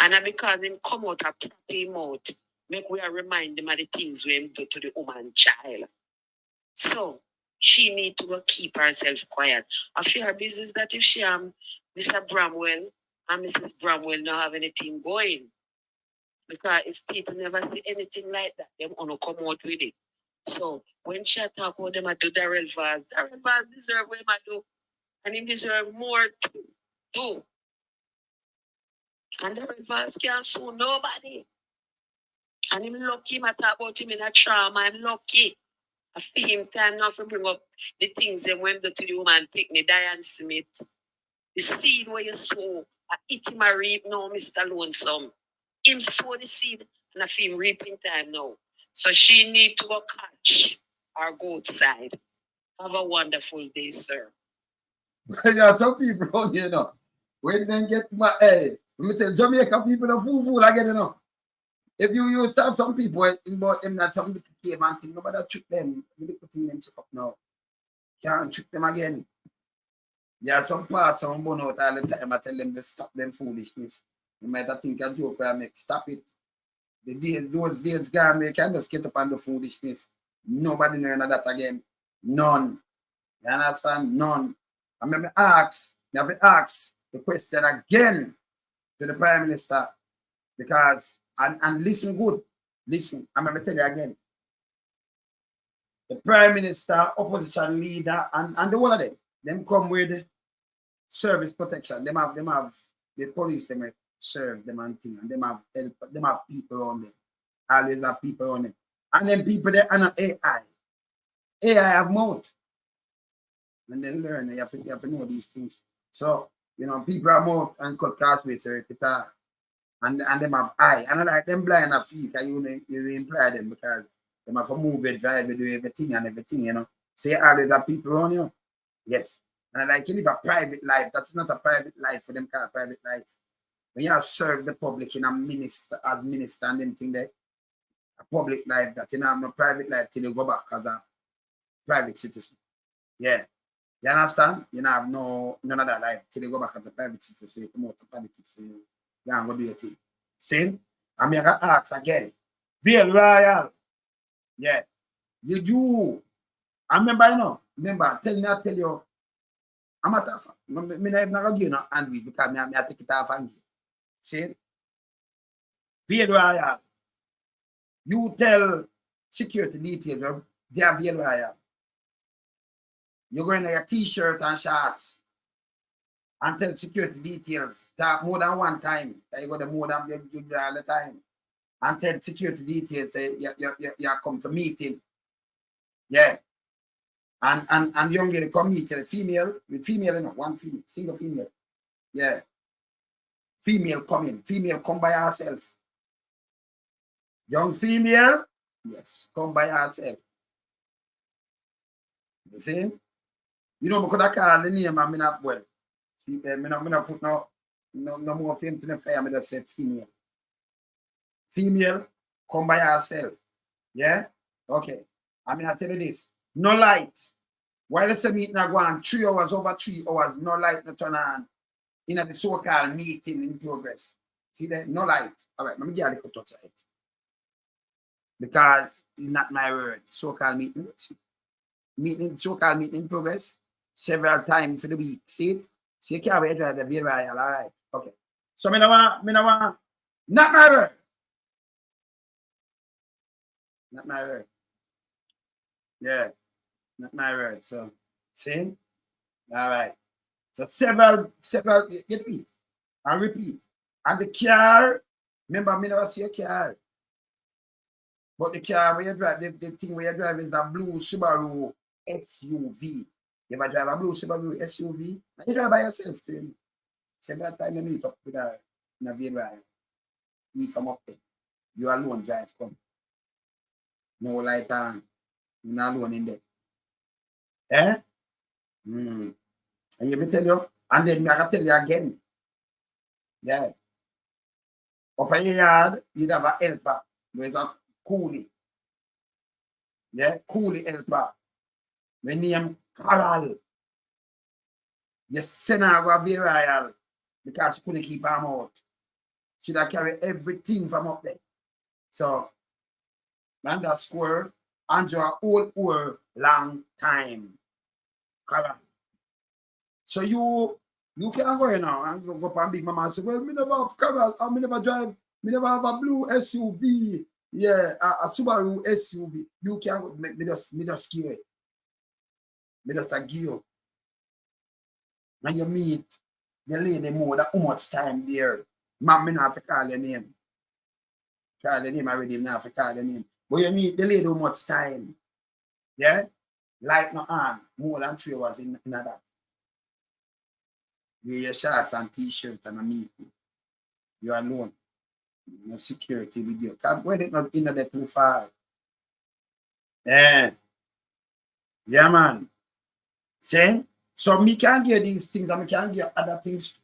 And because him come out a property mouth, make we remind him of the things we do to the woman child. So, she need to go keep herself quiet. I feel her business that if she Mr. Bramwell and Mrs. Bramwell not have anything going. Because if people never see anything like that, them want to come out with it. So when she talk about them, I do Darrell Vaz deserve what I do. And him deserve more too. And Darrell Vaz can't sue nobody. And him lucky, I talk about him in a trauma, I'm lucky. I feel him time now to bring up the things they went to the woman pick me, Diane Smith. The seed where you sow, I eat him a reap now, Mr. Lonesome. Him sow the seed and I feel him reaping time now. So she need to go catch or go outside. Have a wonderful day, sir. Yeah, some people out there, you know, when they get my, hey, let me tell Jamaica people the fool again, you know. If you used to have some people about them that some little cave and thing, nobody trick them. We need to put them check up now. Can't trick them again. Yeah, some pass some bone out all the time. I tell them to stop them foolishness. You might have think a joke where I make stop it. Those days gone, we can just get up on the foolishness. Nobody know that again. None. You understand? None. I mean, you have to ask the question again to the Prime Minister because, and listen good, listen, I'm going to tell you again. The Prime Minister, opposition leader, and the one of them come with service protection. Them have the police, them serve them and thing, and them have people on them. Always have people on them. And then people there are not AI. AI have mouth. And then learn, you have to know these things. So, you know, people are mouth and cut classmates, and them have eye. And I like them blind of feet, you imply them because they have to move it, drive it, do everything, you know. So you always have people on you. Yes. And I like you live a private life. That's not a private life for them kind of private life. When you serve the public in a minister and them thing there, a public life that you know have no private life till you go back as a private citizen. Yeah. You understand? You know have none of that life till you go back as a private citizen. You come out to politics, you can't go do your thing. See? I'm gonna ask again. Veil Royal. Yeah. You do. I remember, you know, I tell you, I'm not tough. I'm not going to give you hand with because I take it off and give. See? Veil Royal. You tell security details, they are Veil Royal. You're going to your t-shirt and shorts and tell security details talk more than one time. You go to more than you do all the time. And tell security details say you come to meeting. Yeah. And young girl come meet a female, with female, you know, one female, single female. Yeah. Female come by herself. Young female, yes, come by herself. You see? You know, I could have called the name and not well. See, I not put no more fame to the fire, I just say female. Female, come by herself. Yeah? Okay. I mean, I tell you this. No light. While it's a meeting, I go on 3 hours, over 3 hours, no light, no turn on. In the so-called meeting in progress. See that? No light. All right, let me get a little touch of it. Because it's not my word. So-called meeting. So-called meeting in progress. Several times for the week. See it? See, you can't wait to the video. All right. Okay. So, me no want, not my word. Not my word. Yeah. Not my word. So, see? All right. So several, repeat and repeat. And the car, remember, me never see a car. But the car where you drive, the thing where you drive is a blue Subaru SUV. You ever drive a blue Subaru SUV? And you drive by yourself too. Several times you meet up with her in a vehicle. Me from up there. You alone drive come. No light on. You're not alone in there. Eh? And let me tell you, and then I can tell you again. Yeah. Up in your yard, you'd have a helper. There's a coolie. Yeah, coolie helper. We name Carol. You send her go very royal because she couldn't keep her out. She'd have carry everything from up there. So, man, that square, and your whole long time. Carol. So you can go now and go up and big mama and say, well, me never have Carol, me never drive, me never have a blue SUV, yeah, a Subaru SUV. You can go, me just scare it. Me just give you. When you meet the lady more, that how much time there. Man, me not have to call your name. Call your name already, me not have to call your name. But you meet the lady how much time. Yeah? Light no on, more than 3 hours in that. You wear shorts and t-shirt and a meeting. You're alone. No security with you. Can't go not in there too far. Yeah. Yeah, man. See? So me can't get these things and me can't get other things.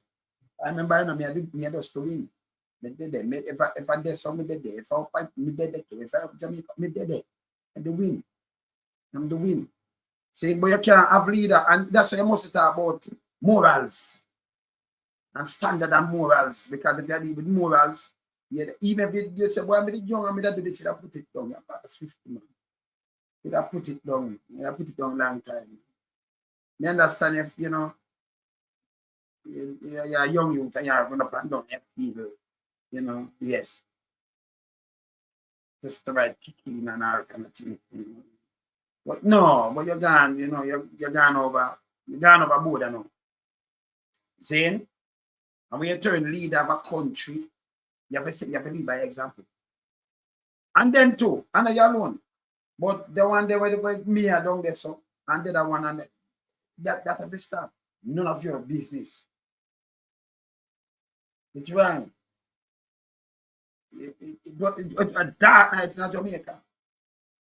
I remember, you know, me just to win. Me did it. If I did something, me did it. If I fight, me did it. If I Jamaica, me did it. And the win. I'm the win. See, but you can't have leader, and that's why you must talk about morals. And standard and morals, because if you deal with morals, yeah, even if you say, boy, I'm young, I'm going to do this, you put it down. You're past 50, man. You put it down. You put it down a long time. You understand if, you know, you're a young youth and you're going to pan down your people, you know, yes. Just the right kicking and all kind of thing. You know. But no, but you're gone, you know, you're gone overboard, you know. Saying? And when you turn leader of a country, you have to lead by example. And then too, and you're alone. But the one there where me are down there, so, and the other one, and that have to stop. None of your business. It's wrong. It's a dark night in Jamaica.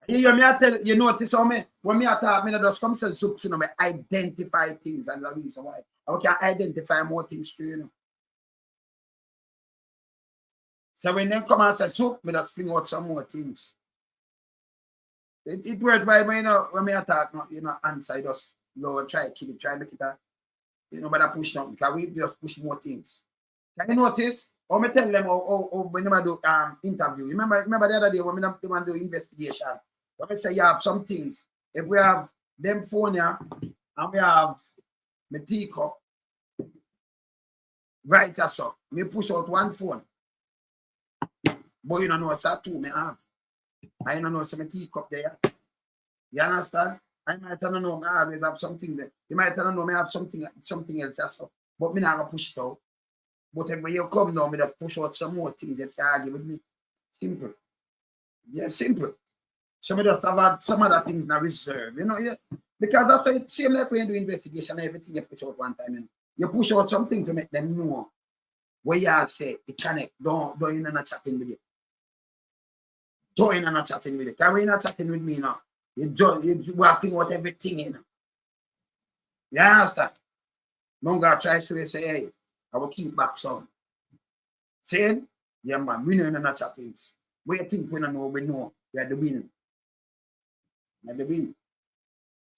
You notice how me, when me attack, me just come to soup, you know, me identify things and the reason why. I can identify more things too, you know. So when they come and say soup, me just fling out some more things. It works right when, you know, when me attack, you know, answer, just Lord, try kill it, try make it a, you know, but I push down because we just push more things. Can you notice? Or me tell them when they do interview. Remember the other day when we do investigation. When we say you have some things. If we have them phone here and we have the teacup, right as so. Me push out one phone. But you don't know what's two me have. I don't know some teacup there. You understand? I might not know I always have something there. You might not know me have something else as so. But me not gonna push it out. But if you come now, me just push out some more things if you argue with me. Simple. Yeah, simple. So me just have had some other things in reserve. You know, Because that's the same like when you do investigation, everything you push out one time. You know? You push out something to make them know where you say it connect. Don't you not chatting with you. Don't you not chatting with you. Because when you're not chatting with me now, you have to out everything in. You understand? Don't go try to say, hey, I will keep back some. Saying, yeah man, we know not chatting. What you think we know, we know. We are the winner. We are the winner.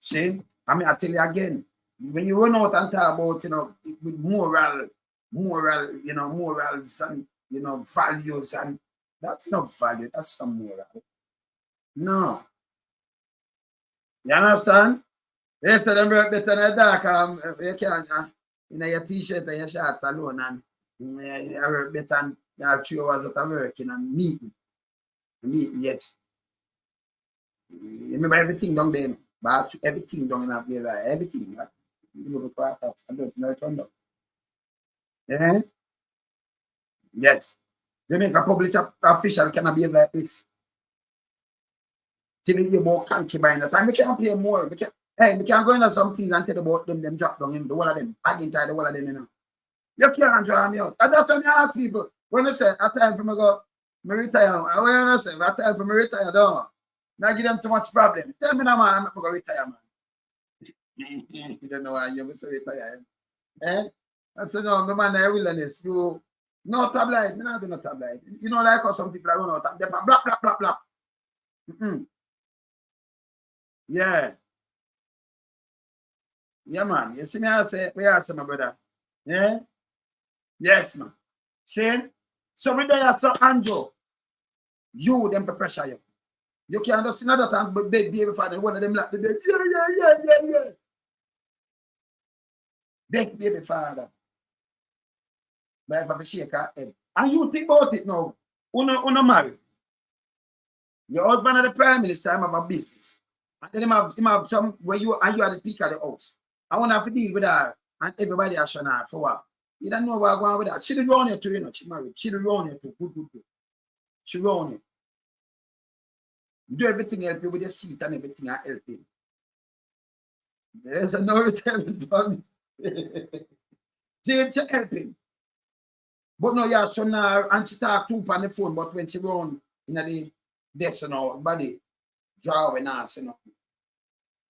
See, I mean, I tell you again, when you run out and talk about, you know, with moral, you know, morals and, you know, values, and that's not value, that's not moral. No. You understand? Yes, them work better than the dark. You can't, you know, your t-shirt and your shorts alone, and you work better than 3 hours out of working and meeting. Meeting, yes. Remember everything down there. But everything down in that way, right? Everything, right? You know, I don't know it on. Yeah? Yes. Jamaica public official cannot behave like this. Telling you about concubine. That's why we can't play more. We can't go into some things and tell about them drop down in the one of them. I didn't try the one of them, you know. You can't draw me out. And that's when I ask people. When I say, I time for me go, me retire. When I say, I time for me retire, don't. Not give them too much problem. Tell me now, man, I'm not going to retire, man. You don't know why you're going to retire. Eh? I said, no, the man, I wilderness. You, no tabloid. Me not do no tabloid. You know, like how some people are running out of them. Blah, blah, blah, blah. Yeah. Yeah, man. You see me, I say, my brother. Yeah? Yes, man. Shane? So we there, so Andrew, you, them for pressure you. You can't just see another time but baby father, one of them like the baby. Yeah. Big baby father. But if I shake her head. And you think about it now. Uno married. Your husband and the prime minister have a business. And then him have some where you are the speaker of the house. I want to have to deal with her and everybody has shown her for a while. You don't know what going on with that. She did run you too, you know. She married. She did run you too. Good. She run you. Do everything help you with your seat and everything I help you. There's no return fund. She helping. But no, yeah, so now and she talk too on the phone, but when she run in the desk, you know, body drawing ass, you know.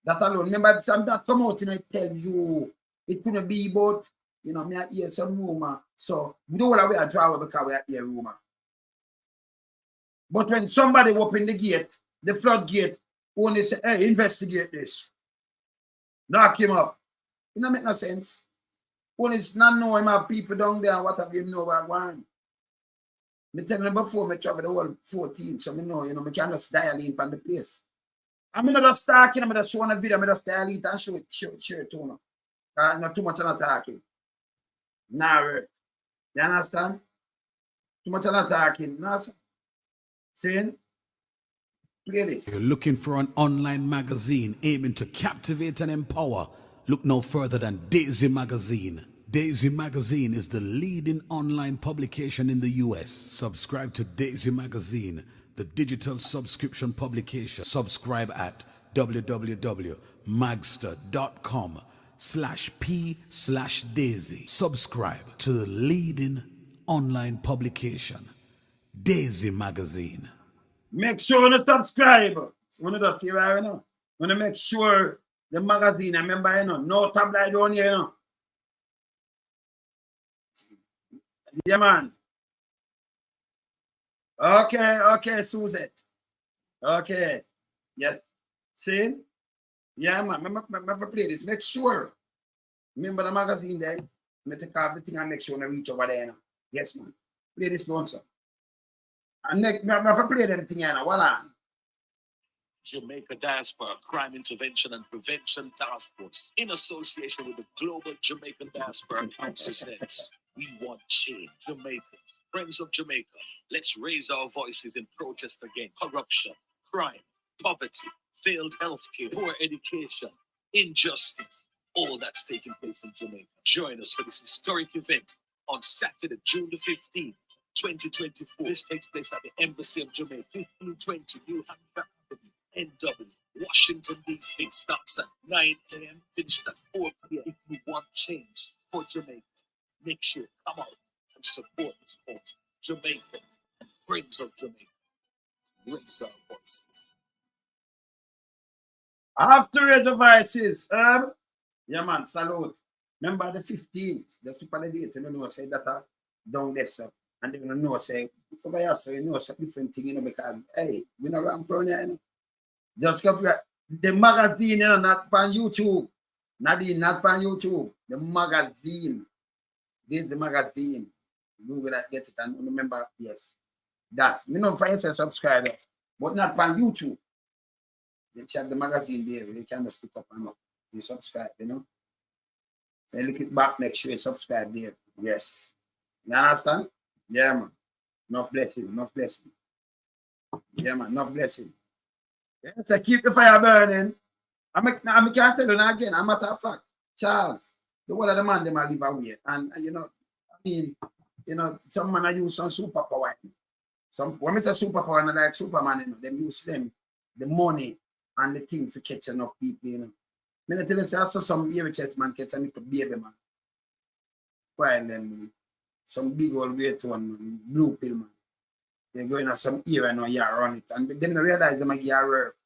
That alone. Remember that come out, you know, tell you it couldn't be about, you know, me I hear some rumor. So we don't want to wear a drawer because we hear rumor. But when somebody open the gate, the floodgate, only say, hey, investigate this. Knock him up. It don't make no sense. Only it's not know him have people down there and what have you know what I want. Me tell you before, me travel the whole 14, so me know, you know, me can't just dial in from the place. I mean, not just talking, I'm just showing a video, I just dial in and show it to you. Not too much of not talking. Nah, you understand? Too much of not talking. Nah, saying? Play this. You're looking for an online magazine aiming to captivate and empower? Look no further than Daisy Magazine. Daisy Magazine is the leading online publication in the US. Subscribe to Daisy Magazine, the digital subscription publication. Subscribe at www.magster.com/p/Daisy. Subscribe to the leading online publication, Daisy Magazine. Make sure you subscribe. When you just see right now. When you make sure the magazine, I remember, you know, no tabloid on here, you know. Yeah, man. Okay, Suzette. Okay. Yes. See? Yeah, man. Remember play this. Make sure. Remember the magazine there? I take off the thing and make sure I reach over there. You know? Yes, man. Play this one, sir. And never play them thing, you know. Voila. Jamaica Diaspora Crime Intervention and Prevention Task Force, in association with the Global Jamaican Diaspora Council, says, we want change. Jamaicans, friends of Jamaica, let's raise our voices in protest against corruption, crime, poverty, failed healthcare, poor education, injustice, all that's taking place in Jamaica. Join us for this historic event on Saturday, June the 15th, 2024. This takes place at the Embassy of Jamaica, 1520 New Hampshire Avenue, NW, Washington, D.C. Starts at 9 a.m., finishes at 4 p.m. If you want change for Jamaica, make sure come out and support the sport. Jamaica and friends of Jamaica. Raise our voices. After raise the voices, yeah man, salute. Remember the 15th, the super date, you know, say that down there, sir. And then you know, say, over here, so you know, it's a different thing, you know, because, hey, we know I'm proud, you know. Just copy the magazine, you know, not on YouTube. Not on YouTube. The magazine. This is the magazine. Google that, get it, and remember, yes. That. You know, for instance, subscribers, but not on YouTube. You check the magazine there. You can just pick up and up. You subscribe, you know. So you look it back, make sure you subscribe there. Yes. You understand? Yeah, man. Enough blessing, enough blessing. Yeah, man, enough blessing. Yeah, so keep the fire burning. I can't tell you now again, a matter of fact, Charles, the whole of the man, they might live away. And you know, I mean, you know, some man use some superpower. Some, when I say superpower, and like Superman, you know, them use them, the money and the thing to catch enough people, you know. I tell you, I saw some every church man catch a little baby, man. While them, some big old weight one, man, blue pill, man. They're going at some era no year on it. And them they realize them a gear work.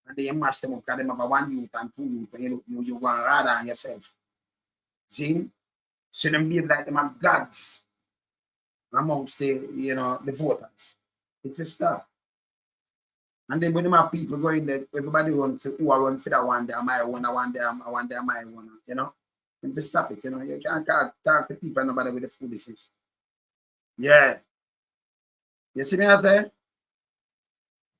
And they mash them up because them have one youth and two youth. And you go and rather on yourself. See? So them behave like them are gods amongst the, you know, the voters. It will stop. And then when them have people going there, everybody run for who are run for that one day, my one, I want them, my one, you know. It will stop it, you know. You can't talk to people and nobody with the foolishness. Yeah. You see me I say?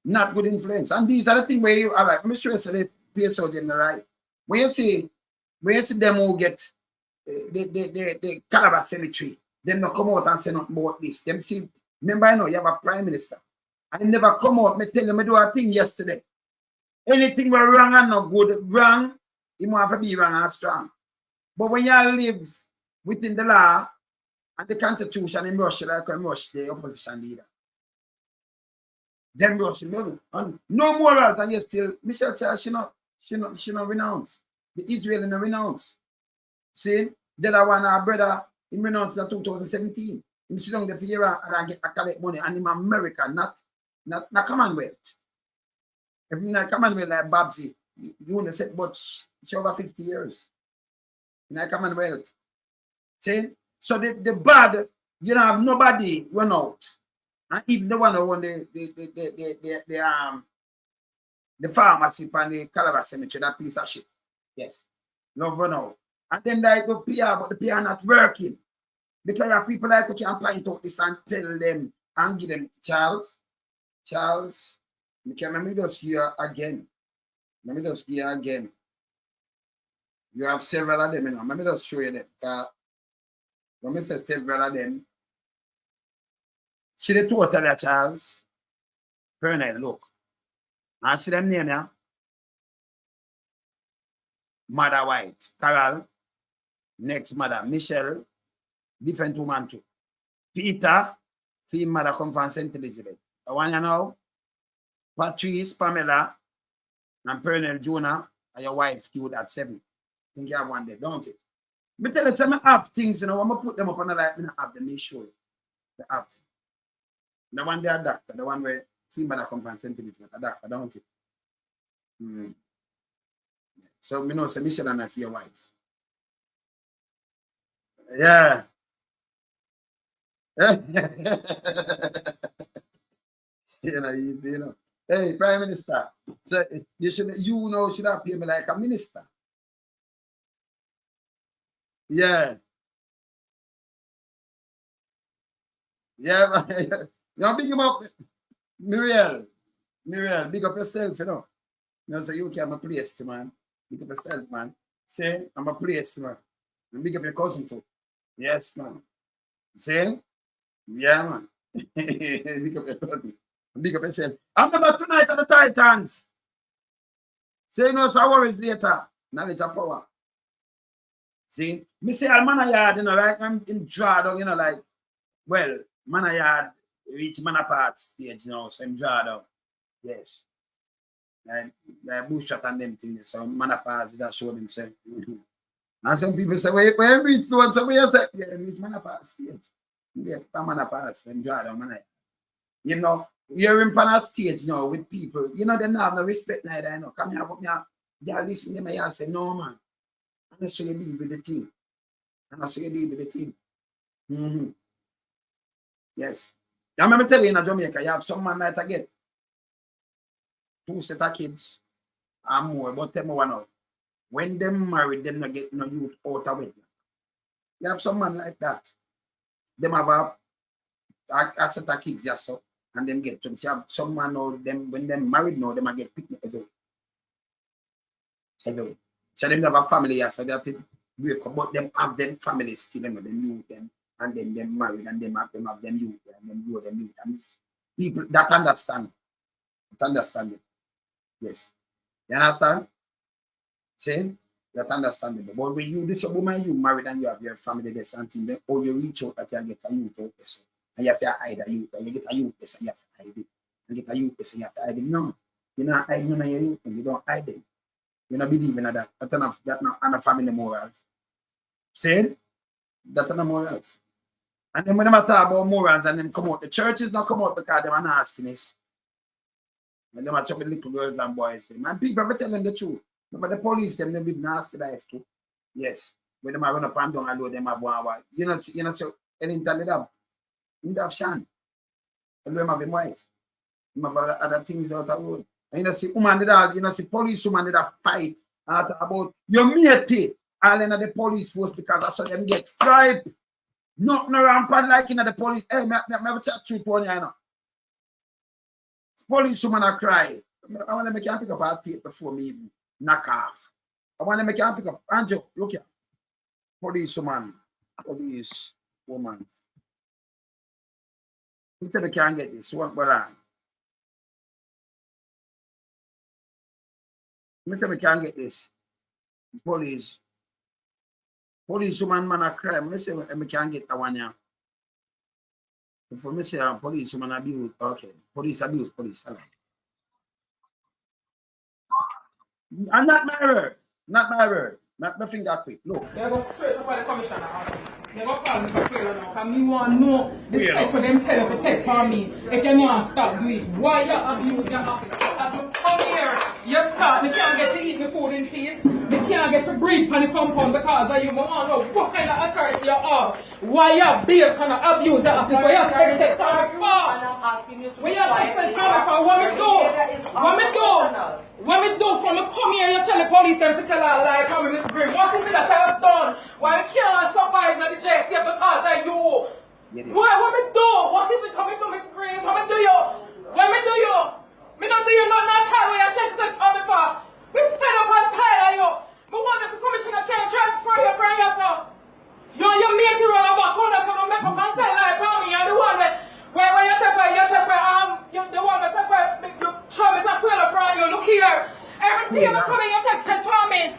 Not good influence. And these are the things where you are like, I'm sure you say the PSO them the right. When you see them who get the Calabar Cemetery, them not come out and say nothing about this. Them see, remember I know you have a prime minister. And they never come out, me tell them I do a thing yesterday. Anything were wrong and not good, wrong, you must have to be wrong and strong. But when you live within the law and the constitution in Russia, like in Russia, the opposition leader. Them Russia, no morals, and you still, Michelle Charles, she not renounce. The Israel in renounce. See, the other one, our brother, in renounce in 2017. He sit down there for year and I get a collect money, and in America, not Commonwealth. If you're not Commonwealth like Babsy, you want to say, but she over 50 years. In a Commonwealth. See? So the bad, you know, have nobody run out. And even the one who won the pharmacy and the Calabar Cemetery, that piece of shit. Yes. No run out. And then they go PR, but the PR not working. Because you have people like who can point out this and tell them and give them, Charles, let me just hear again. Let me just hear again. You have several of them, you know. Let me just show you them. When I say several of them, see the total, Charles. Pernell, look. I see them name, yeah? Mother White, Carol, next mother, Michelle, different woman too. Peter, female mother come from St. Elizabeth. I want you know, Patrice, Pamela, and Pernell Jonah are your wife killed at 7. I think you have one there, don't it? But tell you, some have things, you know, when I put them up on the light, I don't have them, they show you. The app. The one they are doctor, the one where female come from St. Elizabeth, a doctor, don't it? So, you know, so Michelle and I for your wife. Yeah. You know. Hey, Prime Minister. So you should have paid me like a minister. Yeah. Yeah, you big him up. Muriel, big up yourself, you know. You know, so you can have a place, man. Big up yourself, man. Say, I'm a place, man. And big up your cousin too. Yes, man. Say? Yeah, man. Big up your cousin. Big up yourself. I remember tonight at the Titans. Say no, so worries later. Knowledge of power. See? Me say all man yard, you know, like I'm in draw down, you know, like, well, man yard reach man apart stage, you know, so I'm draw down. Yes. Like bush shot and them things. So man of pass that show themselves. And some people say, when reach the one, somebody else like, yeah, reach man of pass stage. Yeah, man of pass, enjoy them, man. You know, you're in a stage now with people, you know, they don't have no respect neither, you know. Come here, but me, they listen to me, I say, no, man. And I say you deal with the team. And I say you deal with the team. Yes. I remember telling you in Jamaica, you have some man might get 2 set of kids and more, but tell me one out. When them married, them not get no youth out of it. You have some man like that. Them have a set of kids, yes, so, and them get to some man now, them when them married now, them get picnic everywhere. Everywhere. So them have a family, yes, so they have to break up, but them have them families still, you know, them youth them, and then them married, and them have them youth, and them grow them youth. And people that understand. That understand it. Yes. You understand? See? That understandable. But when you this woman you married and you have your family there something, then or you reach out that you get a youth out there. So and you have to hide a youth, and you get a youth there, so you have to hide it. And get a youth there, so you have to hide it. No, you're not hiding none of your youth, and you don't hide them. You don't believe in that. That's enough, that's not enough family morals. See? That's enough morals. And then when they talk about morals and then come out, the churches not come out because they are nastiness. And they are chopping little girls and boys. And people are telling the truth. But for the police, them live nasty life too. Yes. When them run up and down and do them have one. You know, so anytime they have Shan. And them have a wife. Them have other things out of the road. And you see woman did all, see police woman did a fight and talk about your mate all in the police force because that's how them get striped. Nothing rampant like in the police. Hey, me have a chat truth one, you know. Police woman are cry. I want to make you pick up our tape before me even knock off. I want to make you pick up. Andrew, look here. Police woman. Police woman. Let me see if I can get this. What going on? Let me see if I can get this. Police woman man a crime. Let me see if I can get that one here. For me say police woman abuse. Okay. Police abuse, police. All right. And not my word. Not my word. Not my finger quick. Look. They go straight up at the commissioner office. They go call me for failure now. Because me want to know the type for them tell you to take for me. If you want to stop doing it. Why you abuse your office? As you come here, you start. Me can't get to eat my food in peace. Me can't get to breathe on the compound because of you. I want to know what kind of authority you have. Why you based on abuse your office? Why you take it for? When you take it for, what me do? What me do? What me do from me come here, you tell the police them to tell her like how me misbring. What is it that I have done? Why I can't survive in the jail because of you? What me do? What is it coming to me scream? What me do you? What me do you? Me not do you not tell where you take stuff on me for. Me fed up and tired of you. Me want the commissioner can't transfer you from yourself. You and your mate run about corner so don't make up and tell like for me. You're the one that where you take where you're the one that take where you show me some quail from you. Look here. Every day you come in, you text it for me.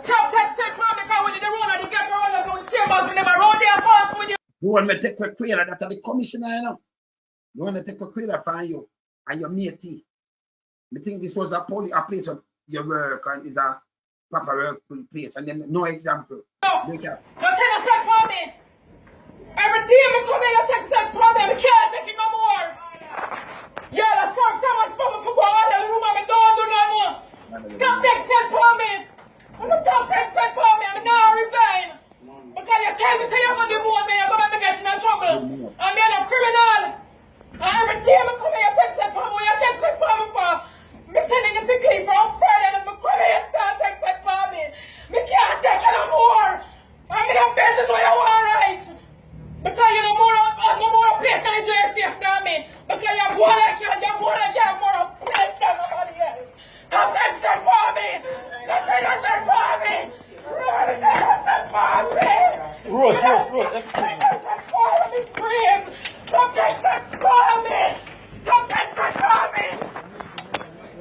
Stop texting for me because when you run and you get around us with chambers, we never run there fast with you. You want me to take a quail that the commissioner, you know? You want to take a quail from you and your mate. I think this was a place of your work and is a proper work place and then no example. No, you take a step for me. Every day I come here, you take a step for me. I can't take it no more. Yeah, that's why someone's coming for one other room and I don't do no more. Stop taking step for me. I'm not stop taking step for me. I'm not resign. Because you tell me say you're going to do more than you're going to get in trouble. And then I'm criminal. And every day I come here, you take step for me. You take step for me for. Me sending a sick leave from Friday and I'm coming here and start taking step for me. Me can't take it no more. I'm in a business where you want right. Because you know more place in the jail safe than me. Because you're more like you have more place than nobody else. Come take a step for me. Come take a step for me. Rhoda, take a step for me. Rose, explain. Take a step for me, please. Come take a step for me. Come take a step for me.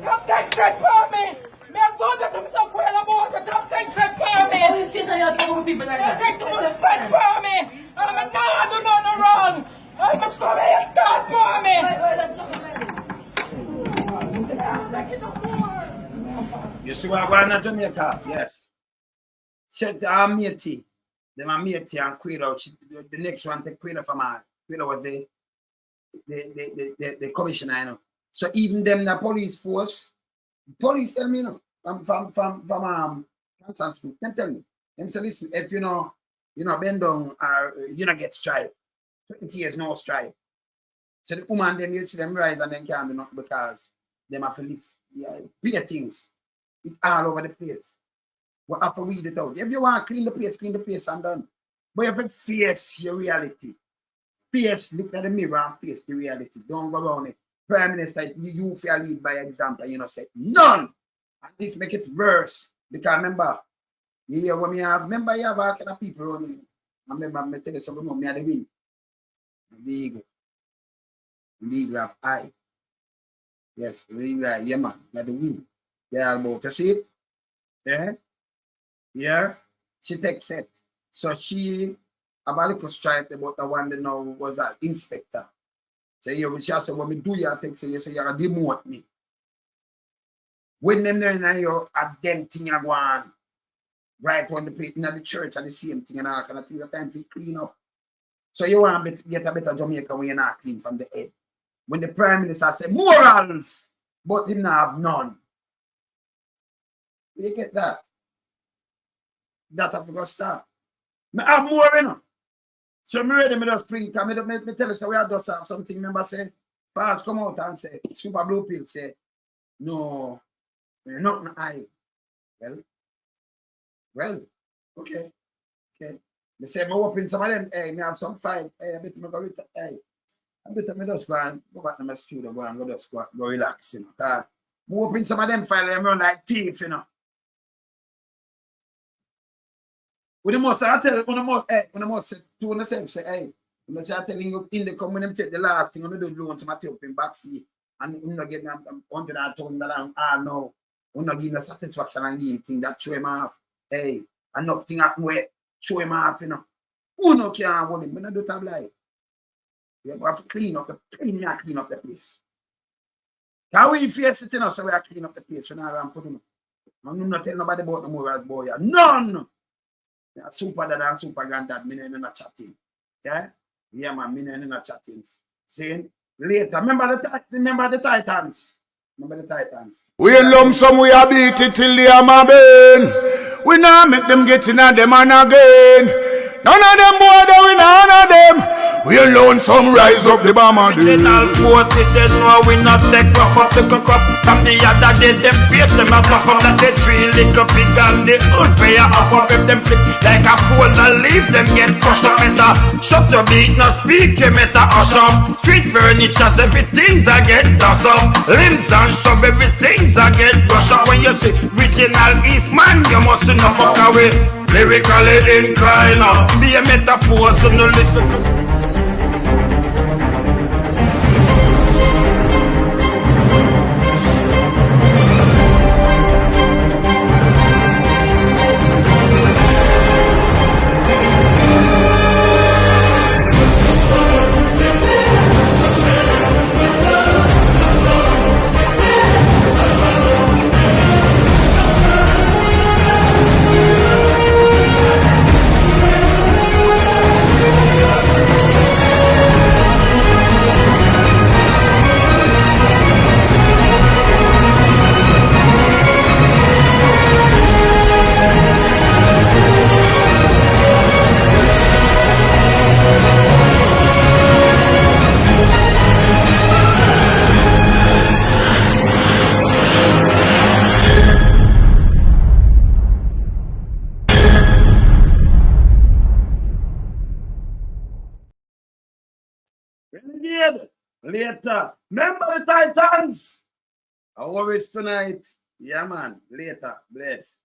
Come take a step for me. Me I go to me so well about it. Come take a step for me. Police station, you're talking with people like that. Take a step for me. I'm not do nothing wrong. I'm not coming here start for me. see what I'm going to Jamaica? Yes. Said matey. Them are matey and Quayle. The next one take Quayle from her. Quayle was the commissioner, you know. So even them the police force, police tell me, you know, from Kansas, them tell me. Them say, listen, if you know, bend down or you know get stripe. 20 years no stripe. So the woman them you see them rise and then can't do nothing because them have to live pay things. It's all over the place. We have to weed it out. If you want to clean the place and done. But you have to face your reality. Look at the mirror and face the reality. Don't go around it. Prime Minister, you feel lead by example, you know, say none. And this make it worse. Because remember, you have all kind of people around here. I remember me tell you something, me had the win. The eagle have eye. Yes, the eagle eye, yeah man, me had the win. They are about to see it. Yeah. Yeah. She takes it. So she have a little stripe about the one that now was an inspector. So she said, when we do your thing, so you say you're gonna demote me. When them there now you have them thing you go on right on the place in the church and the same thing and all kind of things, the time to clean up. So you want to get a better Jamaica when you're not clean from the head. When the Prime Minister say morals, but him not have none. You get that? That have to go stop. I have more, you know. So I'm ready, me just spring, come me tell us we have just have something. Remember say, Fast come out and say, Super Blue Pill say, no, you're not an eye. Well, okay. They say, me open some of them, hey, me have some fight, hey, I bet me go with, hey, I bet me just go and go back to my studio, go just go relax, you know. Cause me open some of them file, them run like thief, you know. When the most I tell, when the most say to myself, say, hey, when I say I telling you in the come when them take the last thing, when they do loan to my tape in backseat, and you know get me $100,000 I know, you know give me satisfaction and give him thing that show him off. Hey, enough thing happen where show him off, you know. Who no can hold him? When I do that like, you have to clean up the place. Can we face it, you know, so we are clean up the place when I put him. I'm not telling nobody about the morals boy. None. Super dad and super granddad, me in a chatting. Yeah? Yeah, man, me in a chatting. Saying later. Remember the Titans. We lump some, we a beat it till they are my burn. We now make them get in a them and again. None of them boy, we none of them. We alone some rise up the bomber. Original 40 says no, we not take rough up the cook up. From the other day, them face them a puff up. That they three little big and the old fire off up. If them flip like a fool and leave them get crushed up. Meta, shut your beat, no speak, you meta hush up. Street furniture, everything's a get dust up. Limbs and shove, everything's a get brush up. When you see original East man, you must not fuck away. Lyrically inclined, be a metaphor, so no listen to. Later. Remember the Titans? Always tonight. Yeah, man. Later. Bless.